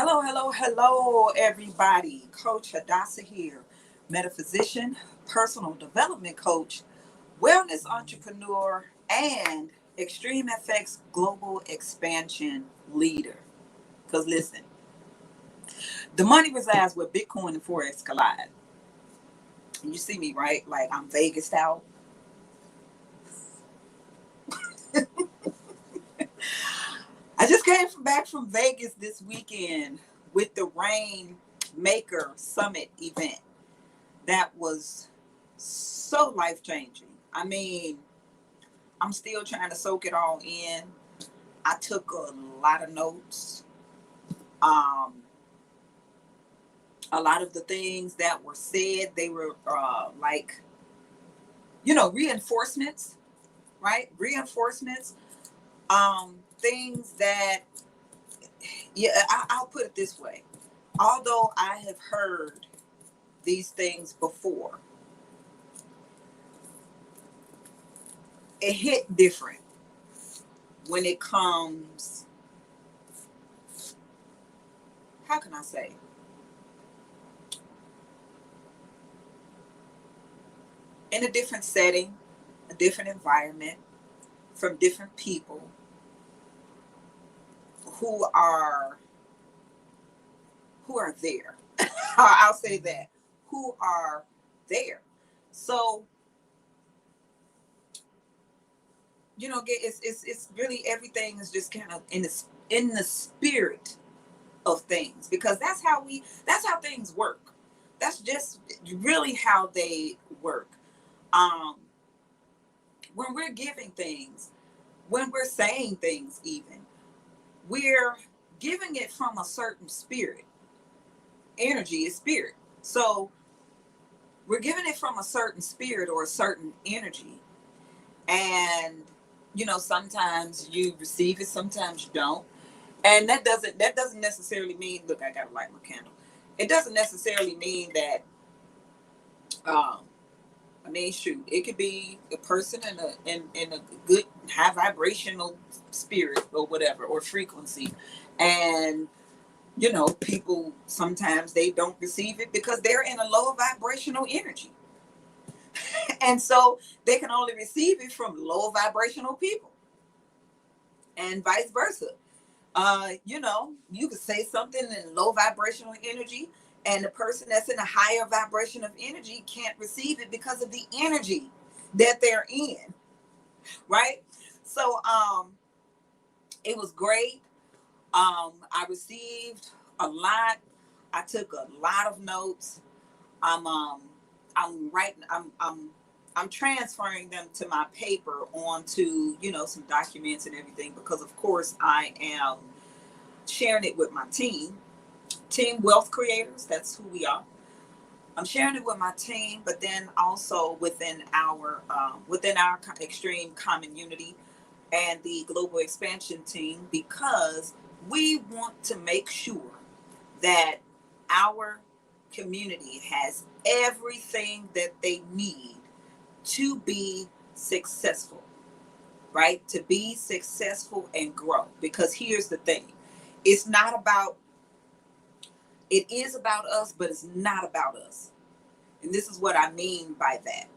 Hello, everybody. Coach Hadassah here, metaphysician, personal development coach, wellness entrepreneur, and Extreme FX global expansion leader. Because listen, the money resides where Bitcoin and Forex collide. And you see me, right? Like I'm Vegas out. I just came back from Vegas this weekend with the Rainmaker Summit event. That was so life changing. I mean, I'm still trying to soak it all in. I took a lot of notes. Um, a lot of the things that were said, they were reinforcements, right? Reinforcements. Things that, I'll put it this way. Although I have heard these things before, it hit different when it comes, how can I say, in a different setting, a different environment, from different people who are there. I'll say that, who are there. So it's really, everything is just kind of in the spirit of things, because that's how things work. That's just really how they work. Um, when we're giving things, when we're saying things, even we're giving it from a certain spirit. Energy is spirit. So we're giving it from a certain spirit or a certain energy. And sometimes you receive it, sometimes you don't. And that doesn't necessarily mean, look, I gotta light my candle. It doesn't necessarily mean that um shoot, it could be a person in a good high vibrational spirit or whatever, or frequency. And people sometimes they don't receive it because they're in a lower vibrational energy. And so they can only receive it from lower vibrational people, and vice versa. You could say something in low vibrational energy, and the person that's in a higher vibration of energy can't receive it because of the energy that they're in, right? So it was great. I received a lot. I took a lot of notes. I'm I'm writing. I'm transferring them to my paper onto some documents and everything, because of course I am sharing it with my team wealth creators. That's who we are. I'm sharing it with my team, but then also within our extreme common unity and the global expansion team, because we want to make sure that our community has everything that they need to be successful, right? To be successful and grow. Because here's the thing, it's not about, it is about us, but it's not about us. And this is what I mean by that.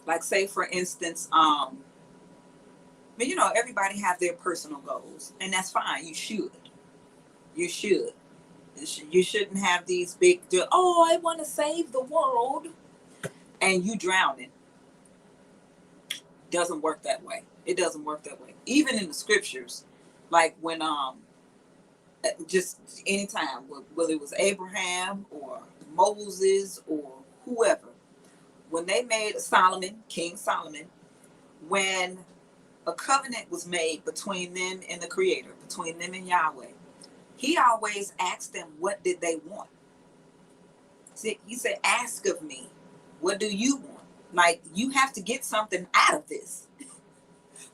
Like, say, for instance, everybody have their personal goals, and that's fine. You should. You should. You shouldn't have these big, oh, I want to save the world, and you drowning. Doesn't work that way. It doesn't work that way. Even in the scriptures, like when just anytime, whether it was Abraham or Moses or whoever, when they made King Solomon, when a covenant was made between them and the Creator, between them and Yahweh, he always asked them, what did they want? See, he said, ask of me, what do you want? Like, you have to get something out of this,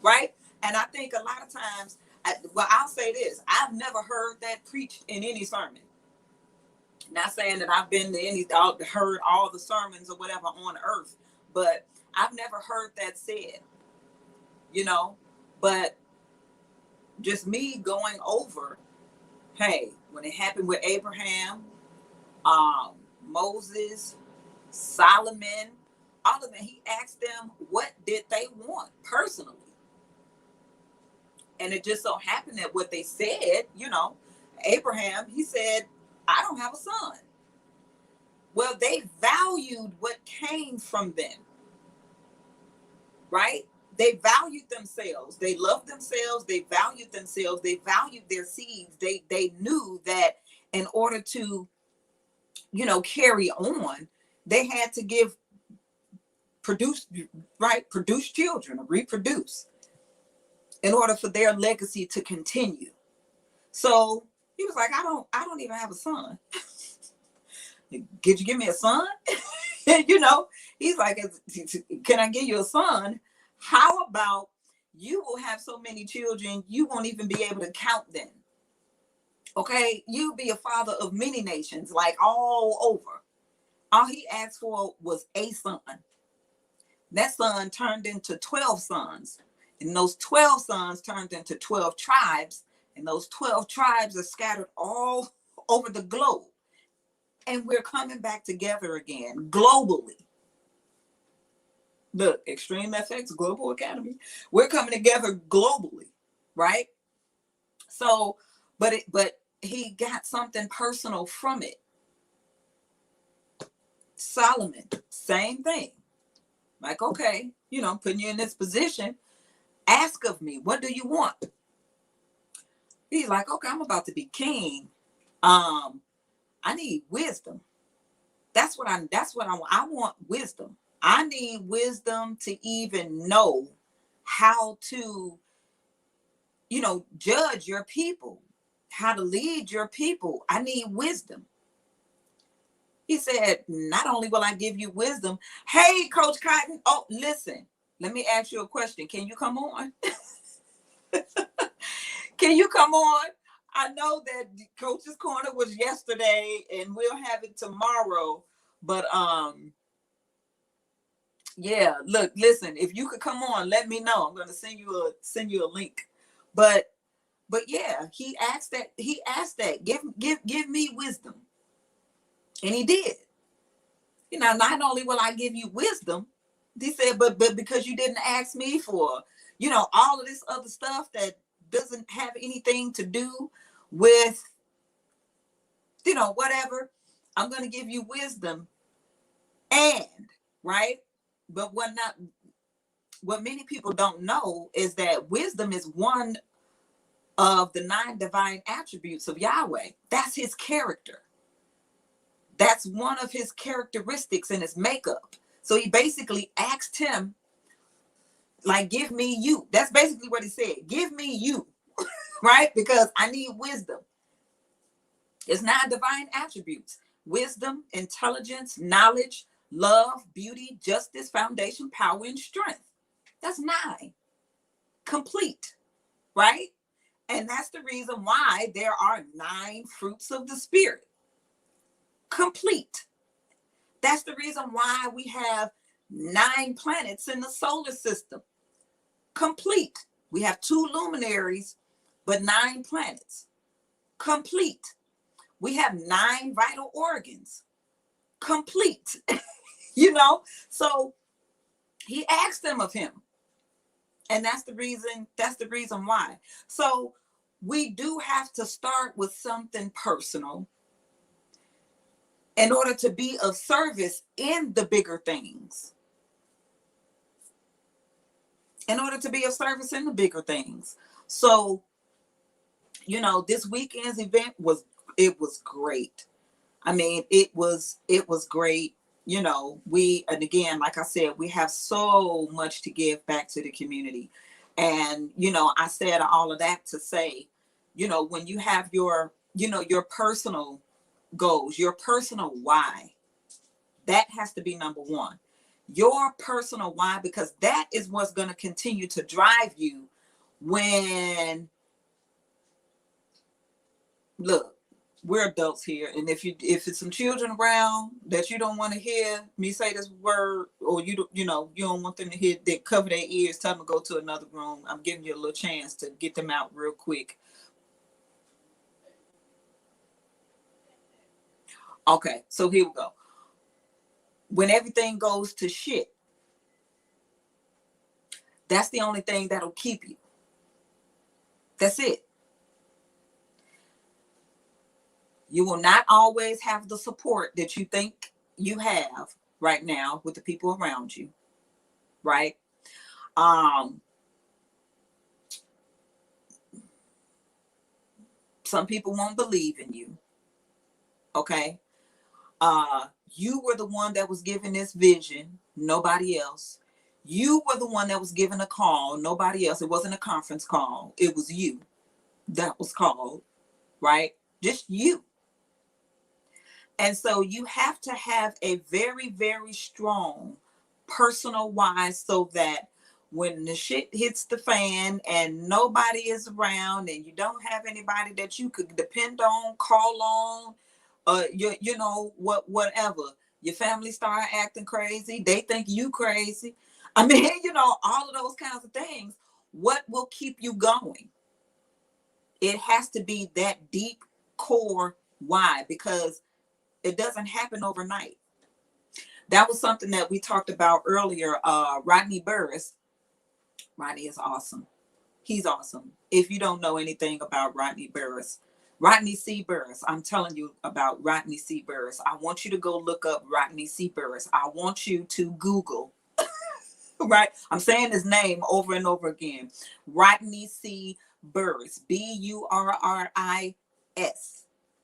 right? And I think a lot of times, I'll say this, I've never heard that preached in any sermon. Not saying that I've been to heard all the sermons or whatever on earth, but I've never heard that said, But just me going over Hey, when it happened with Abraham, Moses, Solomon, all of them, he asked them what did they want personally. And it just so happened that what they said, Abraham, he said, I don't have a son. Well, they valued what came from them, right? They valued themselves. They loved themselves. They valued themselves. They valued their seeds. They knew that in order to, carry on, they had to produce children, or reproduce, in order for their legacy to continue. So he was like, I don't even have a son. Could you give me a son? He's like, can I give you a son? How about you will have so many children, you won't even be able to count them. Okay, you be a father of many nations, like all over. All he asked for was a son. That son turned into 12 sons. And those 12 sons turned into 12 tribes. And those 12 tribes are scattered all over the globe. And we're coming back together again globally. Look, Extreme FX Global Academy. We're coming together globally, right? So, but he got something personal from it. Solomon, same thing. Like, okay, putting you in this position, ask of me, what do you want? He's like, okay, I'm about to be king. I need wisdom. That's what I want. I want wisdom. I need wisdom to even know how to, judge your people, how to lead your people. I need wisdom. He said, not only will I give you wisdom. Hey, Coach Cotton. Oh, listen, let me ask you a question. Can you come on? Can you come on? I know that Coach's Corner was yesterday and we'll have it tomorrow. But yeah, look, listen, if you could come on, let me know. I'm gonna send you a link. But yeah, he asked that. Give me wisdom. And he did. Not only will I give you wisdom, he said, but because you didn't ask me for, all of this other stuff that doesn't have anything to do with, whatever, I'm going to give you wisdom. And, right? But what many people don't know is that wisdom is one of the 9 divine attributes of Yahweh. That's his character. That's one of his characteristics in his makeup. So he basically asked him, like, give me you. That's basically what he said. Give me you, right? Because I need wisdom. It's 9 divine attributes: wisdom, intelligence, knowledge, love, beauty, justice, foundation, power, and strength. That's 9. Complete, right? And that's the reason why there are 9 fruits of the Spirit. Complete. That's the reason why we have 9 planets in the solar system. Complete. We have 2 luminaries, but 9 planets. Complete. We have 9 vital organs. Complete. So he asked them of him. And that's the reason why. So we do have to start with something personal in order to be of service in the bigger things. So, this weekend's event was great. I mean, it was great. And again, like I said, we have so much to give back to the community. And, I said all of that to say, when you have your personal goals, your personal why, that has to be number one. Your personal why, because that is what's going to continue to drive you when, look, we're adults here, and if it's some children around that you don't want to hear me say this word, or you don't want them to hear, they cover their ears, tell them to go to another room. I'm giving you a little chance to get them out real quick. Okay, so here we go. When everything goes to shit, that's the only thing that'll keep you. That's it. You will not always have the support that you think you have right now with the people around you, right? Um, some people won't believe in you, okay? You were the one that was given this vision, nobody else. You were the one that was given a call, nobody else. It wasn't a conference call, it was you that was called, right? Just you. And so you have to have a very, very strong personal why, so that when the shit hits the fan and nobody is around and you don't have anybody that you could depend on, call on, you know, whatever, your family start acting crazy, they think you crazy. I mean, you know, all of those kinds of things. What will keep you going? It has to be that deep core why, because it doesn't happen overnight. That was something that we talked about earlier. Rodney Burris. Rodney is awesome. He's awesome. If you don't know anything about Rodney Burris, Rodney C. Burris, I'm telling you about Rodney C. Burris. I want you to go look up Rodney C. Burris. I want you to Google, right? I'm saying his name over and over again. Rodney C. Burris, Burris.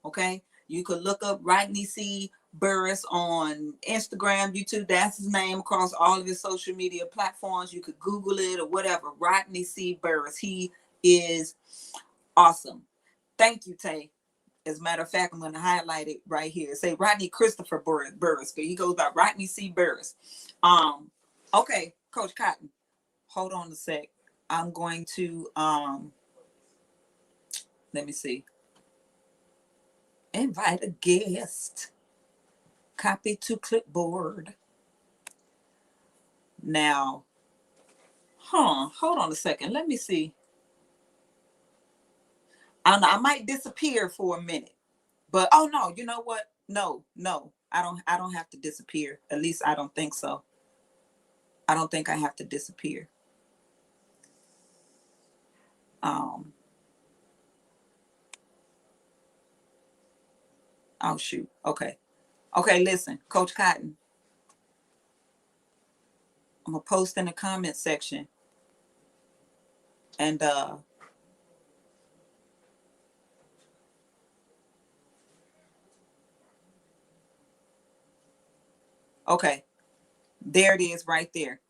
Okay? You could look up Rodney C. Burris on Instagram, YouTube. That's his name across all of his social media platforms. You could Google it or whatever. Rodney C. Burris. He is awesome. Thank you, Tay. As a matter of fact, I'm going to highlight it right here. Say Rodney Christopher Burris. He goes by Rodney C. Burris. Okay, Coach Cotton, hold on a sec. I'm going to let me see. Invite a guest. Copy to clipboard. Now, hold on a second. Let me see. I don't know. I might disappear for a minute. But oh no, you know what? No. I don't have to disappear. At least I don't think so. I don't think I have to disappear. Oh shoot. Okay, listen, Coach Cotton, I'm gonna post in the comment section, and okay, there it is right there.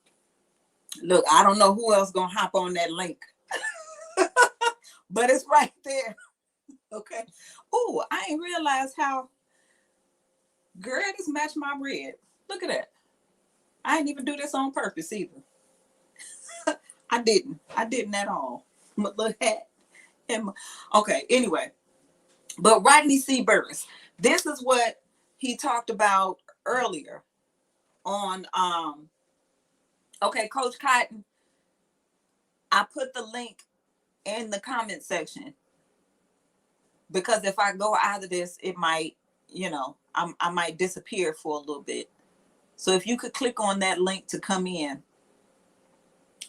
Look, I don't know who else gonna hop on that link, but it's right there. Okay. Oh, I ain't realized how girl, this match my red. Look at that. I didn't even do this on purpose either. I didn't at all. My little hat. Okay, anyway. But Rodney C. Burris, this is what he talked about earlier on okay, Coach Cotton, I put the link in the comment section because if I go out of this, it might, you know, I might disappear for a little bit. So if you could click on that link to come in,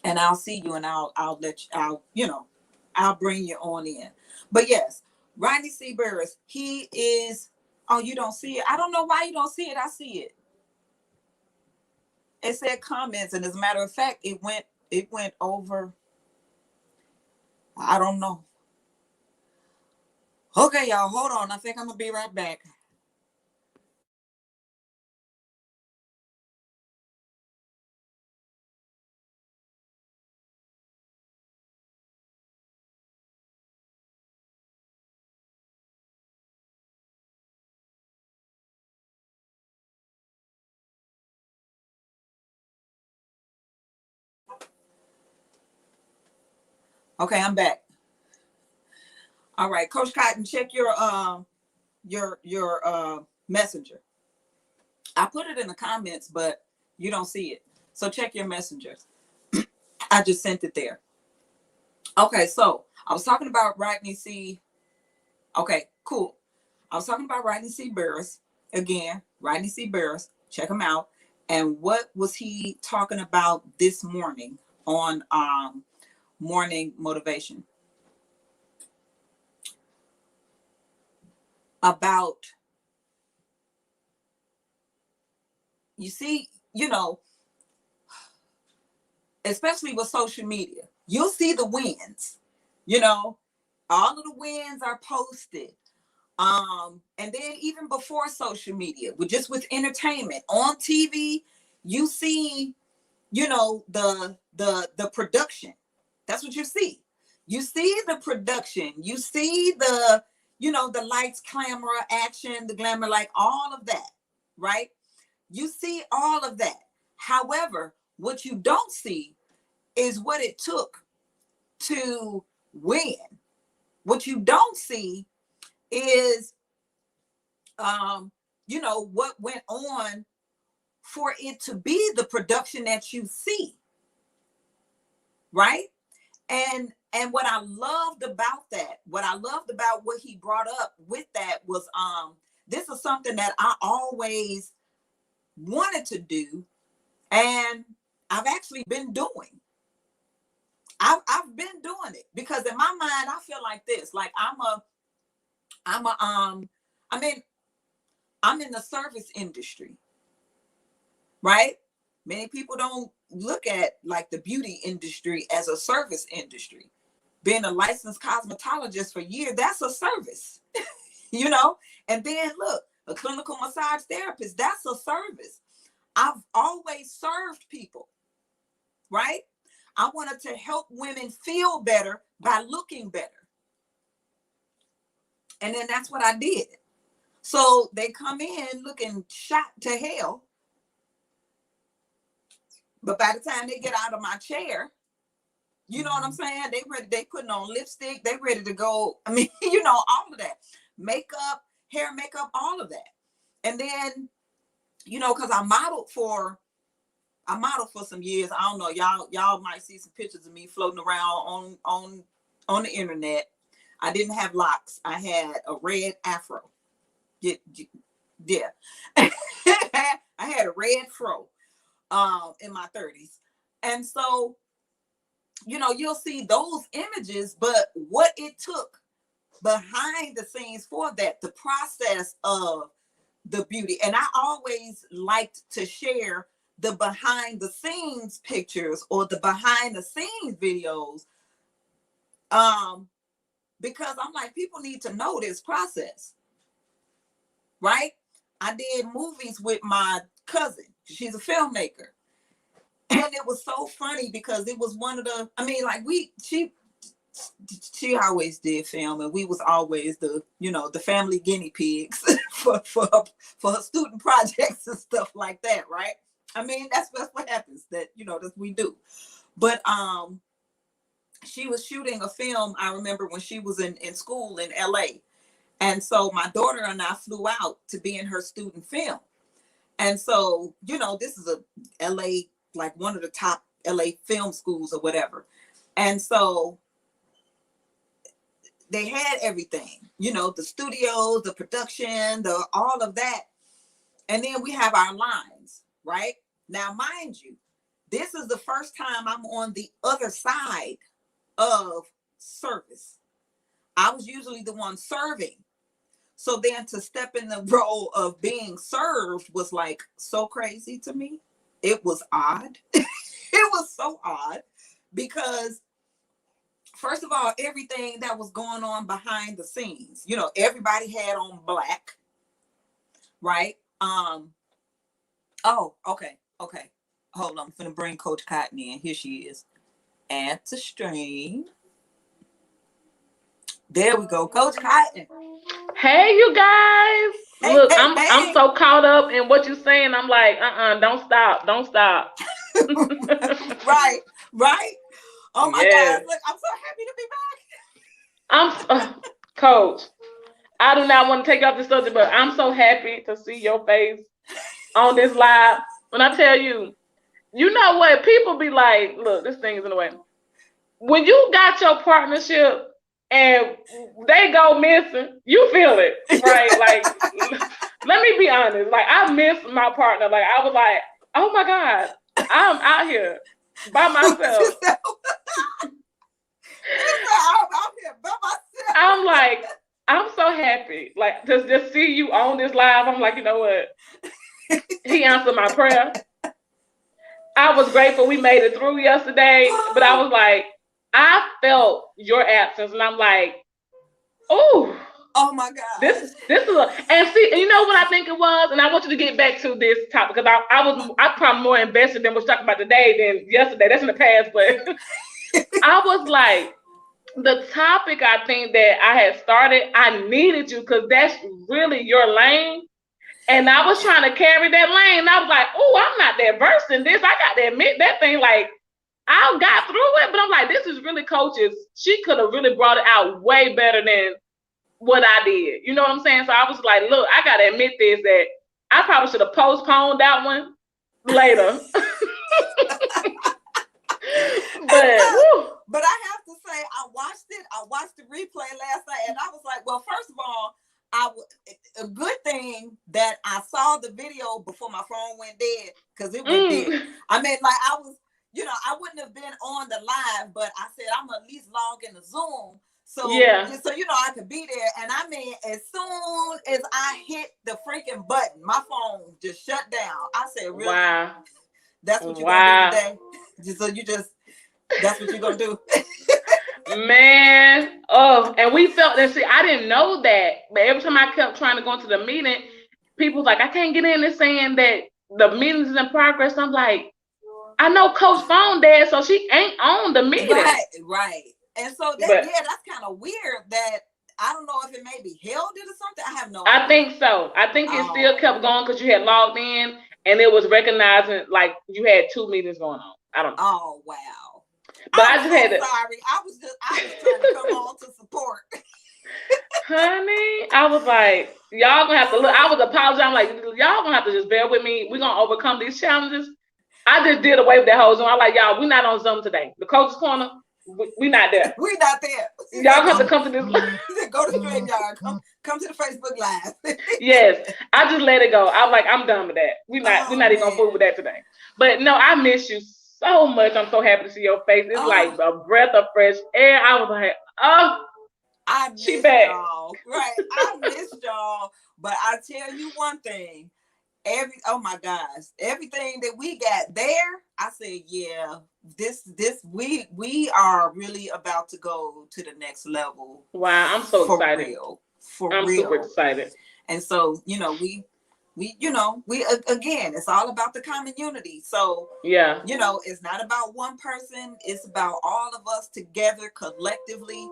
and I'll see you, and I'll let you, I'll bring you on in. But yes, Rodney C. Burris, he is. Oh, you don't see it? I don't know why you don't see it. I see it. It said comments, and as a matter of fact, it went over. I don't know. Okay, y'all, hold on. I think I'm gonna be right back. Okay, I'm back. All right, Coach Cotton, check your messenger. I put it in the comments, but you don't see it. So check your messenger. I just sent it there. Okay, so I was talking about Rodney C. Okay, cool. I was talking about Rodney C. Burris. Again, Rodney C. Burris, check him out. And what was he talking about this morning on Morning Motivation? About, you see, especially with social media, you'll see the wins, all of the wins are posted. And then even before social media, with entertainment on TV, you see, the production. That's what you see. You see the production. You see the lights, camera, action, the glamour, like all of that, right? You see all of that. However, what you don't see is what it took to win. What you don't see is what went on for it to be the production that you see, right? And what I loved about that, what he brought up with that was this is something that I always wanted to do, and I've actually been doing. I've been doing it because in my mind I feel like this, like I'm in the service industry, right? Many people don't look at like the beauty industry as a service industry. Being a licensed cosmetologist for years, that's a service, And then look, a clinical massage therapist, that's a service. I've always served people, right? I wanted to help women feel better by looking better. And then that's what I did. So they come in looking shot to hell. But by the time they get out of my chair, you know what I'm saying? They putting on lipstick. They ready to go. I mean, all of that. Makeup, hair, makeup, all of that. And then, because I modeled for some years. I don't know. Y'all might see some pictures of me floating around on the internet. I didn't have locks. I had a red afro. Yeah. I had a red fro in my 30s. And so, you'll see those images, but what it took behind the scenes for that, the process of the beauty. And I always liked to share the behind the scenes pictures or the behind the scenes videos, because I'm like, people need to know this process, right? I did movies with my cousin. She's a filmmaker. And it was so funny because it was one of the, she always did film, and we was always the family guinea pigs for her student projects and stuff like that, right? That's what happens, that that we do. But she was shooting a film, I remember, when she was in school in LA. And so my daughter and I flew out to be in her student film. And so, this is a LA, like one of the top LA film schools or whatever. And so they had everything, the studios, the production, all of that. And then we have our lines, right? Now, mind you, this is the first time I'm on the other side of service. I was usually the one serving. So then to step in the role of being served was like so crazy to me. It was odd. It was so odd because, first of all, everything that was going on behind the scenes, everybody had on black, right? Oh, okay. Hold on, I'm gonna bring Coach Cotton in. Here she is. Add to stream. There we go, Coach Cotton. Hey, you guys. Look, I'm so caught up in what you're saying. I'm like, don't stop. Right. Oh my God, look, I'm so happy to be back. Coach, I do not want to take off the subject, but I'm so happy to see your face on this live. When I tell you, you know what? People be like, look, this thing is in the way. When you got your partnership and they go missing, you feel it, right? Like let me be honest. Like, I missed my partner. Like, I was like, oh my God, I'm out here by myself. I'm here by myself. I'm like, I'm so happy. Like, just see you on this live. I'm like, you know what? He answered my prayer. I was grateful we made it through yesterday, but I was like, I felt your absence, and I'm like, oh my God, this is and see, you know what I think it was, and I want you to get back to this topic because I probably more invested than what we're talking about today than yesterday. That's in the past, but I was like, the topic I think that I had started, I needed you because that's really your lane. And I was trying to carry that lane. And I was like, oh, I'm not that versed in this. I got to admit that thing, like, I got through it, but I'm like, this is really Coach's. She could have really brought it out way better than what I did. You know what I'm saying? So I was like, look, I got to admit this, that I probably should have postponed that one later. But I have to say, I watched the replay last night, and I was like, well, first of all, a good thing that I saw the video before my phone went dead, because it went dead. I mean, like, I was, I wouldn't have been on the live, but I said I'm at least log in the Zoom. So, so I could be there. And I mean, as soon as I hit the freaking button, my phone just shut down. I said, really? Wow. That's what you're going to do today? That's what you're going to do? Man, and we felt that. See, I didn't know that, but every time I kept trying to go into the meeting, people was like, I can't get in there saying that the meeting is in progress. I'm like, I know Coach phone dead, so she ain't on the meeting. Right. And so that's kind of weird that I don't know if it maybe held it or something. I have no idea. I think so. I think it still kept going because you had logged in and it was recognizing like you had 2 meetings going on. I don't know. Oh wow. But I just had to. Sorry, I was trying to come on to support. Honey, I was like, y'all gonna have to look. I was apologizing. I'm like, y'all gonna have to just bear with me. We're gonna overcome these challenges. I just did away with that whole Zoom. I'm like, y'all, we're not on Zoom today. The Coach's Corner, we not there. We're not there. Y'all have to come to this. Go to StreamYard. Come to the Facebook Live. Yes, I just let it go. I was like, I'm done with that. We're not even gonna fool with that today. But no, I miss you so much. I'm so happy to see your face. It's like a breath of fresh air. I was like, I miss y'all. Right. I miss y'all. But I tell you one thing. Oh my gosh, everything that we got there, I said, yeah, we are really about to go to the next level. Wow, I'm so excited. I'm super excited. And so, we again, it's all about the common unity. So, it's not about one person. It's about all of us together collectively,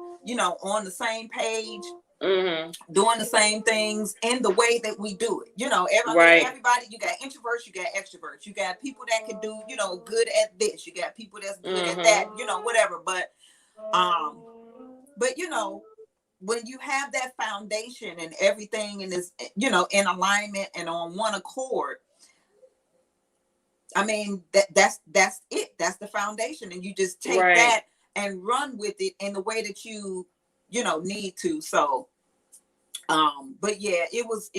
on the same page, doing the same things in the way that we do it. Everybody, you got introverts, you got extroverts, you got people that can do, good at this. You got people that's good at that, whatever. But when you have that foundation and everything and is, in alignment and on one accord, I mean, that's it. That's the foundation. And you just take that and run with it in the way that you need to. So, but yeah, it was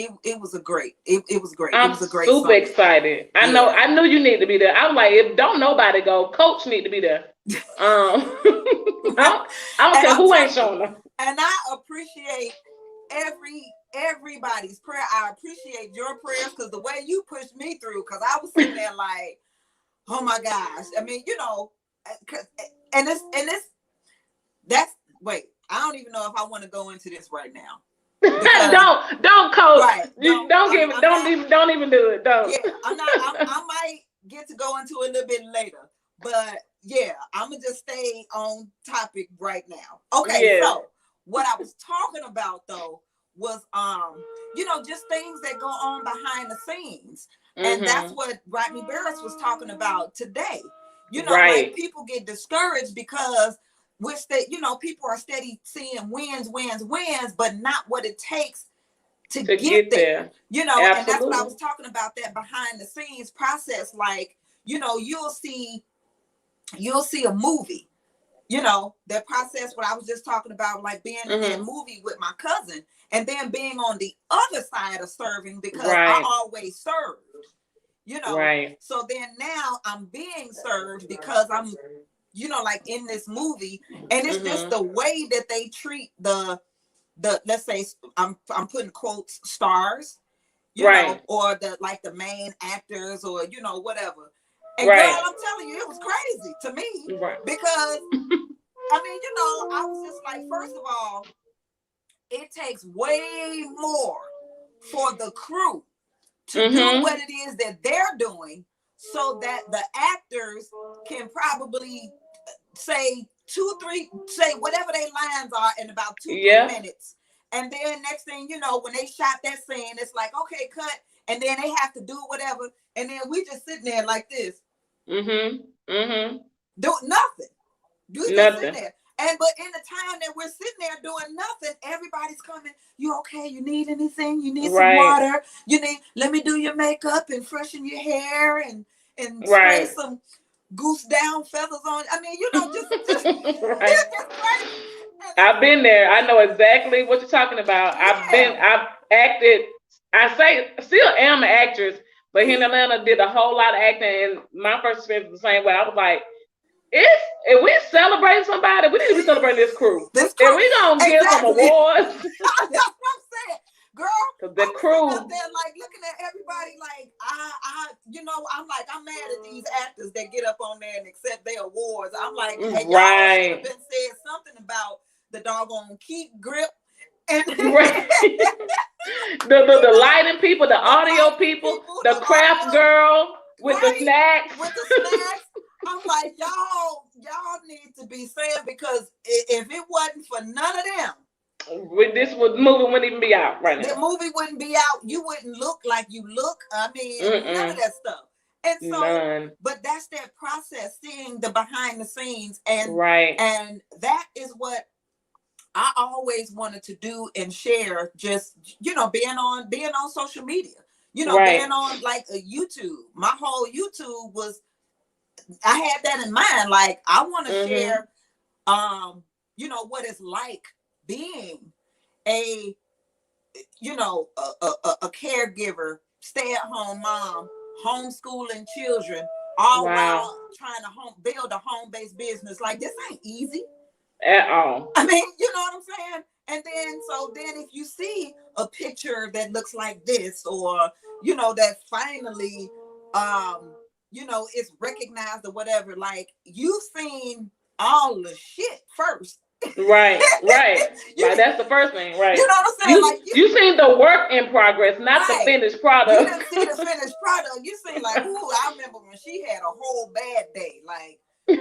great. It was great. I'm it was a great super Sunday. Excited. I knew you need to be there. I'm like, if don't nobody go, Coach need to be there. I don't care who ain't showing up. And I appreciate everybody's prayer. I appreciate your prayers because the way you pushed me through, because I was sitting there like, oh my gosh. I mean, I don't even know if I want to go into this right now. Don't Coach. Right. Don't even do it. Don't. Yeah, I might get to go into a little bit later, but yeah, I'm gonna just stay on topic right now. Okay, so what I was talking about though was just things that go on behind the scenes, and that's what Rodney Barris was talking about today. Like people get discouraged because people are steady seeing wins, but not what it takes to get there. Absolutely. And that's what I was talking about, that behind the scenes process. Like, you'll see a movie, that process, what I was just talking about, like being in that movie with my cousin. and then being on the other side of serving because I Right. always served, you know. Right. So then now I'm being served because I'm, you know, like in this movie, and it's just the way that they treat the let's say I'm putting quotes stars, you Right. know, or the main actors, or you know, whatever. And Right. girl, I'm telling you, it was crazy to me Right. because I mean, you know, I was just like, first of all, it takes way more for the crew to do what it is that they're doing so that the actors can probably say say whatever their lines are in about 2-3 minutes. And then next thing you know, when they shot that scene, it's like, okay, cut. And then they have to do whatever. And then we just sitting there like this. Do nothing. We just sitting there. But in the time that we're sitting there doing nothing, everybody's coming. You okay? You need anything? You need some water? You need, let me do your makeup and freshen your hair and spray some goose down feathers on. I mean, you know, just it's just crazy. I've been there. I know exactly what you're talking about. Yeah. I've acted. I still am an actress, but here in Atlanta did a whole lot of acting, and my first experience was the same way. I was like, if we celebrate somebody, we need to be celebrating this crew. If we gonna give some awards, that's what I'm saying, girl. Because the crew out there, like looking at everybody, like I, you know, I'm like, I'm mad at these actors that get up on there and accept their awards. I'm like, hey, y'all should have been said something about the doggone keep grip. And the lighting people, the audio people, the craft girl with the snacks. I'm like, y'all need to be saying, because if it wasn't for none of them, this movie wouldn't even be out right now. The movie wouldn't be out. You wouldn't look like you look. I mean, none of that stuff. And so, but that's that process, seeing the behind the scenes, and and that is what I always wanted to do and share. Just, you know, being on social media, you know, being on like a YouTube. My whole YouTube was, I had that in mind. Like, I want to share, you know, what it's like being a, you know, a caregiver, stay-at-home mom, homeschooling children, all while trying to build a home-based business. Like, this ain't easy at all. I mean, you know what I'm saying? And then if you see a picture that looks like this, or you know, that finally you know, it's recognized or whatever, like, you've seen all the shit first. Right. That's the first thing, right? You know what I'm saying? You seen the work in progress, not the finished product. You didn't see the finished product. You seen like, ooh, I remember when she had a whole bad day. Like,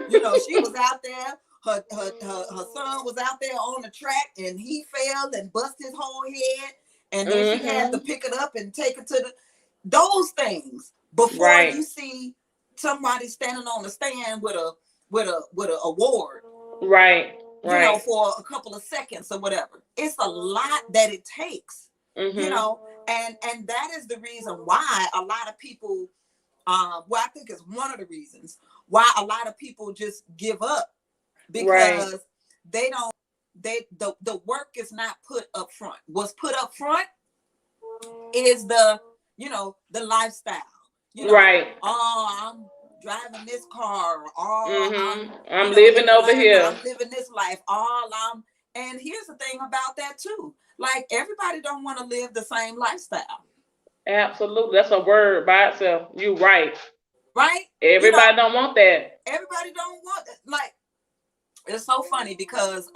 you know, she was out there, her son was out there on the track, and he fell and busted his whole head, and then she had to pick it up and take it to those things before you see somebody standing on the stand with a award. You know, for a couple of seconds or whatever. It's a lot that it takes, you know, and that is the reason why a lot of people, well, I think it's one of the reasons why a lot of people just give up, because they don't, the work is not put up front. What's put up front is the, you know, the lifestyle, you know, oh, I'm driving this car, I'm living over here, I'm living this life, and here's the thing about that too, like, everybody don't want to live the same lifestyle. Absolutely. That's a word by itself. You right. Everybody, you know, don't want that. Everybody don't want it. Like, it's so funny because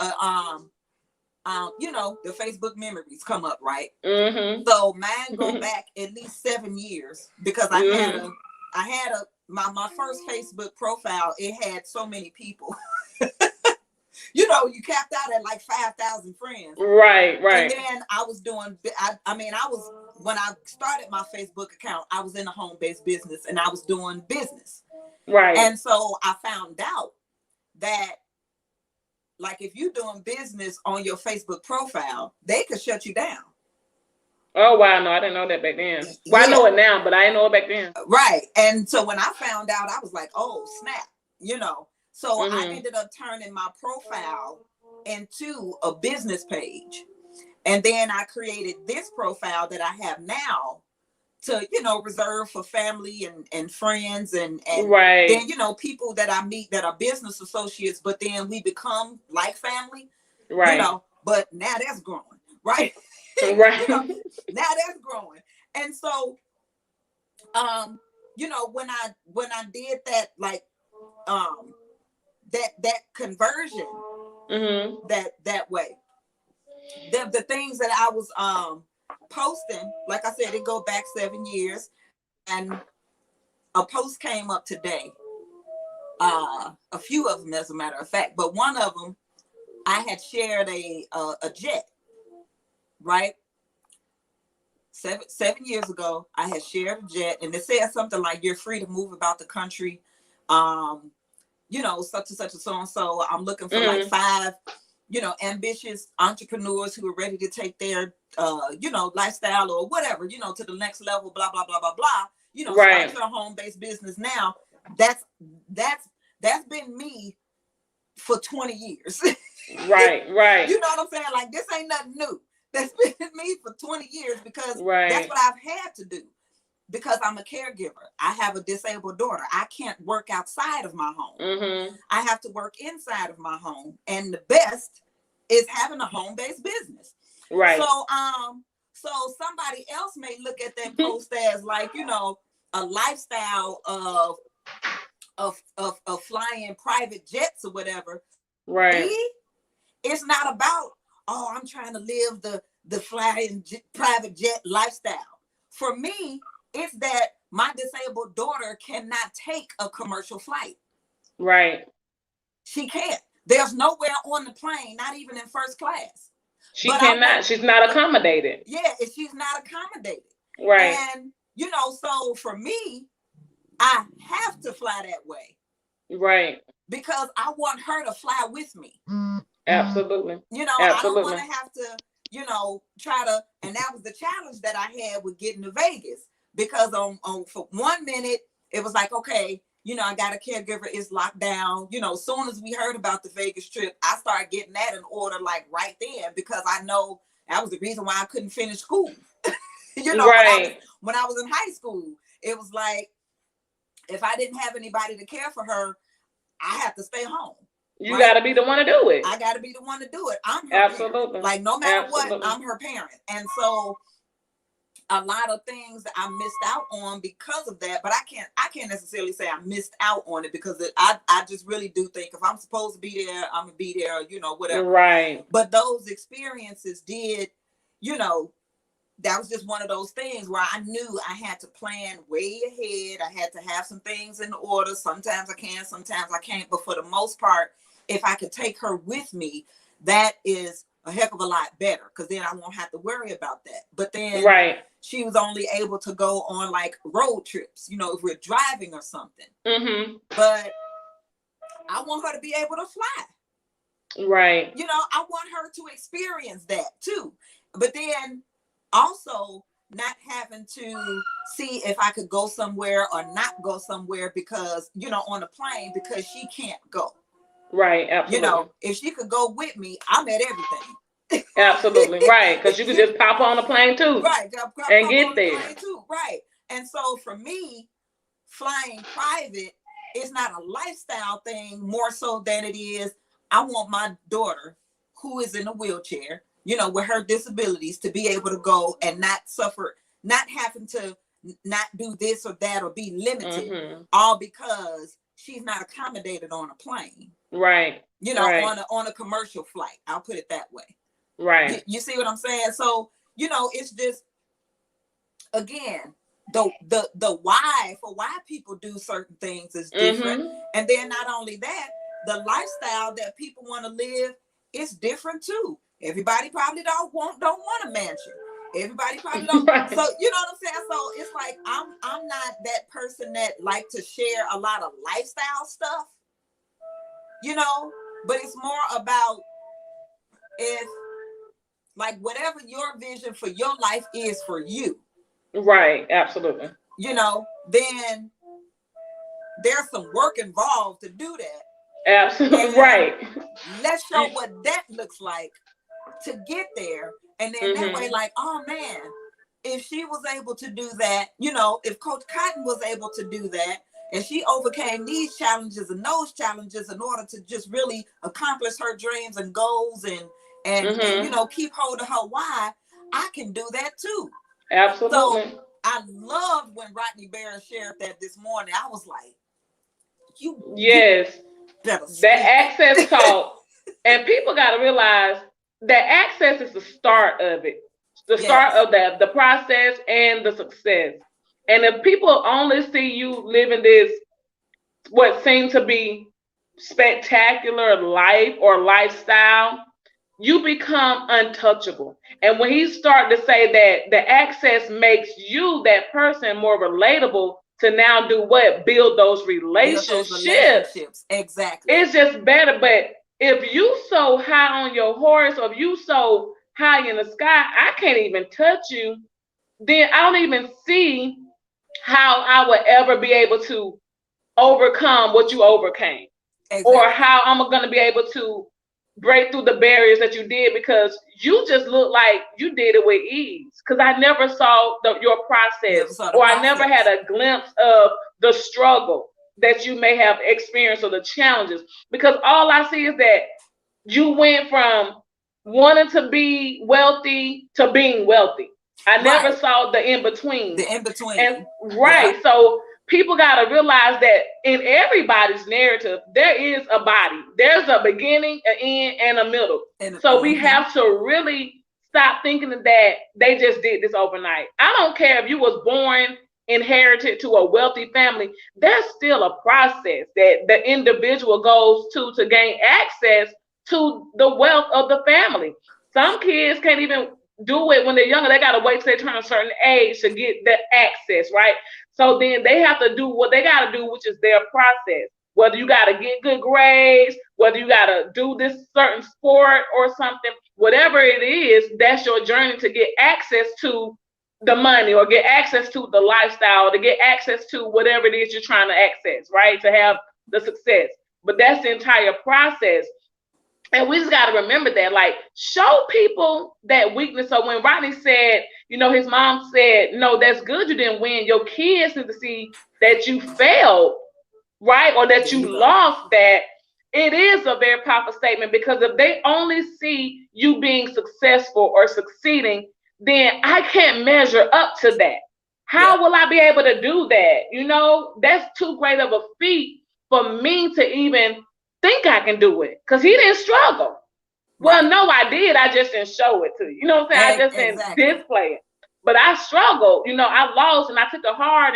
you know, the Facebook memories come up, right? So mine go back at least 7 years, because I had my first Facebook profile, it had so many people. You know, you capped out at like 5,000 friends. Right. And then I was doing, I mean, when I started my Facebook account, I was in a home-based business, and I was doing business. And so I found out that, like, if you're doing business on your Facebook profile, they could shut you down. Oh, wow. No, I didn't know that back then. Well, I know it now, but I didn't know it back then. And so when I found out, I was like, oh, snap, you know. So I ended up turning my profile into a business page. And then I created this profile that I have now to, you know, reserve for family and friends and Right. then, you know, people that I meet that are business associates, but then we become like family, Right. you know, but now that's growing, right? Right. You know, now that's growing. And so, you know, when I did that, like, that conversion, that way, the things that I was posting, like I said, it go back 7 years, and a post came up today, a few of them as a matter of fact, but one of them I had shared a jet, right? 7 years ago I had shared a jet, and it said something like, you're free to move about the country, you know, such and such and so and so. I'm looking for like 5, you know, ambitious entrepreneurs who are ready to take their, you know, lifestyle or whatever, you know, to the next level, blah, blah, blah, blah, blah. You know, start your home-based business now. That's been me for 20 years. Right. You know what I'm saying? Like, this ain't nothing new. That's been me for 20 years because that's what I've had to do. Because I'm a caregiver. I have a disabled daughter. I can't work outside of my home. I have to work inside of my home. And the best is having a home-based business. Right. So somebody else may look at that post as like, you know, a lifestyle of flying private jets or whatever. Right. It's not about, oh, I'm trying to live the flying private jet lifestyle. For me, it's that my disabled daughter cannot take a commercial flight. Right. She can't. There's nowhere on the plane, not even in first class. She cannot. She's not accommodated. Yeah, she's not accommodated. Right. And, you know, so for me, I have to fly that way. Right. Because I want her to fly with me. Absolutely. You know, absolutely. I don't want to have to, you know, try to, and that was the challenge that I had with getting to Vegas. Because on for 1 minute, it was like, okay, you know, I got a caregiver, it's locked down. You know, as soon as we heard about the Vegas trip, I started getting that in order, like right then, because I know that was the reason why I couldn't finish school. You know, when I was in high school, it was like, if I didn't have anybody to care for her, I had to stay home. You got to be the one to do it. I got to be the one to do it. I'm her Absolutely. parent. Like, no matter what, I'm her parent. And so a lot of things that I missed out on because of that, but I can't necessarily say I missed out on it, because I just really do think if I'm supposed to be there, I'm gonna be there, you know, whatever. Right. But those experiences did, you know, that was just one of those things where I knew I had to plan way ahead. I had to have some things in order. Sometimes I can, sometimes I can't. But for the most part, if I could take her with me, that is a heck of a lot better, because then I won't have to worry about that. But then she was only able to go on like road trips, you know, if we're driving or something. But I want her to be able to fly. Right. You know, I want her to experience that too. But then also not having to see if I could go somewhere or not go somewhere because, you know, on a plane, because she can't go. Right, absolutely. You know, if she could go with me, I'm at everything. Absolutely, right. Because you could just pop on a plane too. Right. And get there. Too. Right. And so for me, flying private is not a lifestyle thing more so than it is, I want my daughter, who is in a wheelchair, you know, with her disabilities, to be able to go and not suffer, not having to not do this or that or be limited, all because she's not accommodated on a plane. Right. You know, on a commercial flight. I'll put it that way. Right. You see what I'm saying? So, you know, it's just, again, the why for why people do certain things is different. And then not only that, the lifestyle that people want to live is different too. Everybody probably don't want a mansion. Everybody probably don't. So you know what I'm saying? So it's like I'm not that person that like to share a lot of lifestyle stuff, you know, but it's more about if, like, whatever your vision for your life is for you. Right, absolutely. You know, then there's some work involved to do that. Absolutely, right. Let's show what that looks like to get there. And then that way, like, oh man, if she was able to do that, you know, if Coach Cotton was able to do that, and she overcame these challenges and those challenges in order to just really accomplish her dreams and goals and you know, keep hold of her why, I can do that too. Absolutely. So I loved when Rodney Barron shared that this morning. I was like, yes, that access talk. And people got to realize that access is the start of it, the start of the process and the success. And if people only see you living this, what seems to be spectacular life or lifestyle, you become untouchable. And when he started to say that the access makes you, that person, more relatable to now do what? Build those relationships. Exactly. It's just better. But if you so high on your horse, or if you so high in the sky, I can't even touch you, then I don't even see how I would ever be able to overcome what you overcame. Exactly. Or how I'm going to be able to break through the barriers that you did, because you just look like you did it with ease. Because I never saw your process, I never had a glimpse of the struggle that you may have experienced or the challenges. Because all I see is that you went from wanting to be wealthy to being wealthy. I never saw the in-between. And so people got to realize that in everybody's narrative, there is a body. There's a beginning, an end, and a middle. So we have to really stop thinking that they just did this overnight. I don't care if you was born inherited to a wealthy family. There's still a process that the individual goes to gain access to the wealth of the family. Some kids can't even do it when they're younger. They got to wait till they turn a certain age to get the access, right? So then they have to do what they got to do, which is their process. Whether you got to get good grades, whether you got to do this certain sport or something, whatever it is, that's your journey to get access to the money, or get access to the lifestyle, to get access to whatever it is you're trying to access, right? To have the success. But that's the entire process. And we just got to remember that, like, show people that weakness. So when Rodney said, you know, his mom said, no, that's good you didn't win. Your kids need to see that you failed, right? Or that you lost. That it is a very powerful statement, because if they only see you being successful or succeeding, then I can't measure up to that. How will I be able to do that? You know, that's too great of a feat for me to even think I can do it, because he didn't struggle. Well, no, I did. I just didn't show it to you. You know what I'm saying? I just didn't display it. But I struggled. You know, I lost and I took it hard.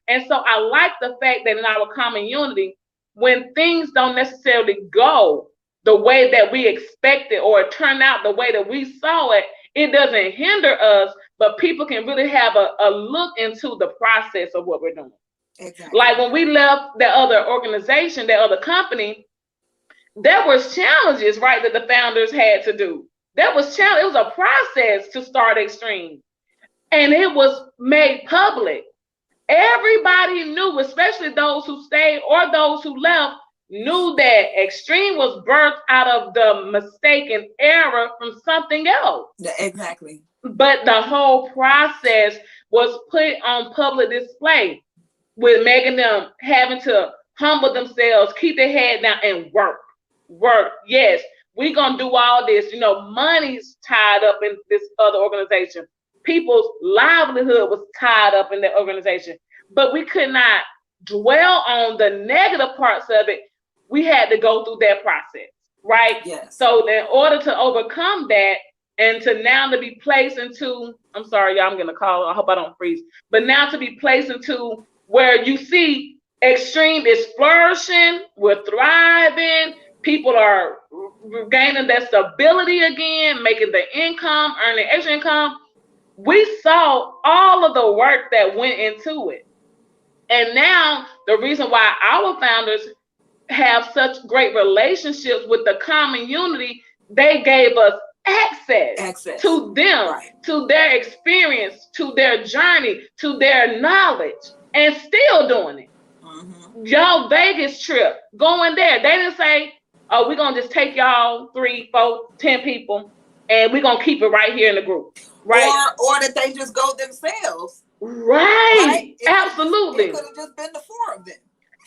And so I like the fact that in our common unity, when things don't necessarily go the way that we expected or turn out the way that we saw it, it doesn't hinder us, but people can really have a look into the process of what we're doing. Exactly. Like when we left the other organization, the other company, there was challenges, right, that the founders had to do. There was challenge. It was a process to start Extreme, and it was made public. Everybody knew, especially those who stayed or those who left, knew that Extreme was birthed out of the mistaken error from something else. Exactly. But the whole process was put on public display, with making them having to humble themselves, keep their head down, and work. Yes, we're gonna do all this. You know, money's tied up in this other organization. People's livelihood was tied up in that organization, but we could not dwell on the negative parts of it. We had to go through that process, right? Yes. So in order to overcome that, and to now to be placed into, I'm sorry, y'all, I'm gonna call. I hope I don't freeze. But now to be placed into where you see Extreme is flourishing, we're thriving. People are gaining their stability again, making the income, earning extra income. We saw all of the work that went into it. And now the reason why our founders have such great relationships with the common unity, they gave us access to them, right, to their experience, to their journey, to their knowledge, and still doing it. Mm-hmm. Y'all Vegas trip, going there, they didn't say, oh, we're going to just take y'all 3, 4, 10 people and we're gonna keep it right here in the group, right? Or that they just go themselves. Right. Absolutely. It could have just been the 4 of them.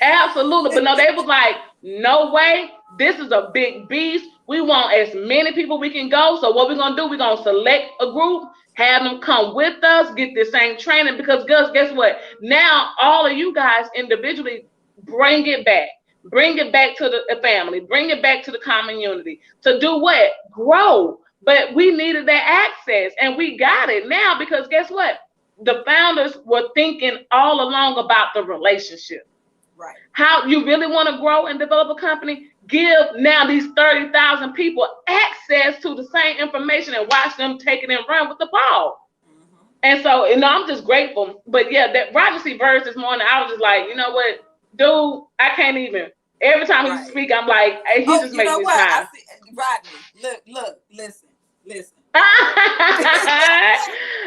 Absolutely. But no, they was like, no way. This is a big beast. We want as many people we can go. So what we're going to do, we're going to select a group, have them come with us, get the same training. Because guess what? Now, all of you guys individually bring it back. Bring it back to the family. Bring it back to the community. To do what? Grow. But we needed that access. And we got it now because guess what? The founders were thinking all along about the relationship. Right. How you really want to grow and develop a company? Give now these 30,000 people access to the same information and watch them take it and run with the ball. Mm-hmm. And so, I'm just grateful. But yeah, that Roger C. Verse this morning, I was just like, you know what, dude, I can't even. Every time he speak, I'm like, hey, he just makes me smile. Rodney, look, listen.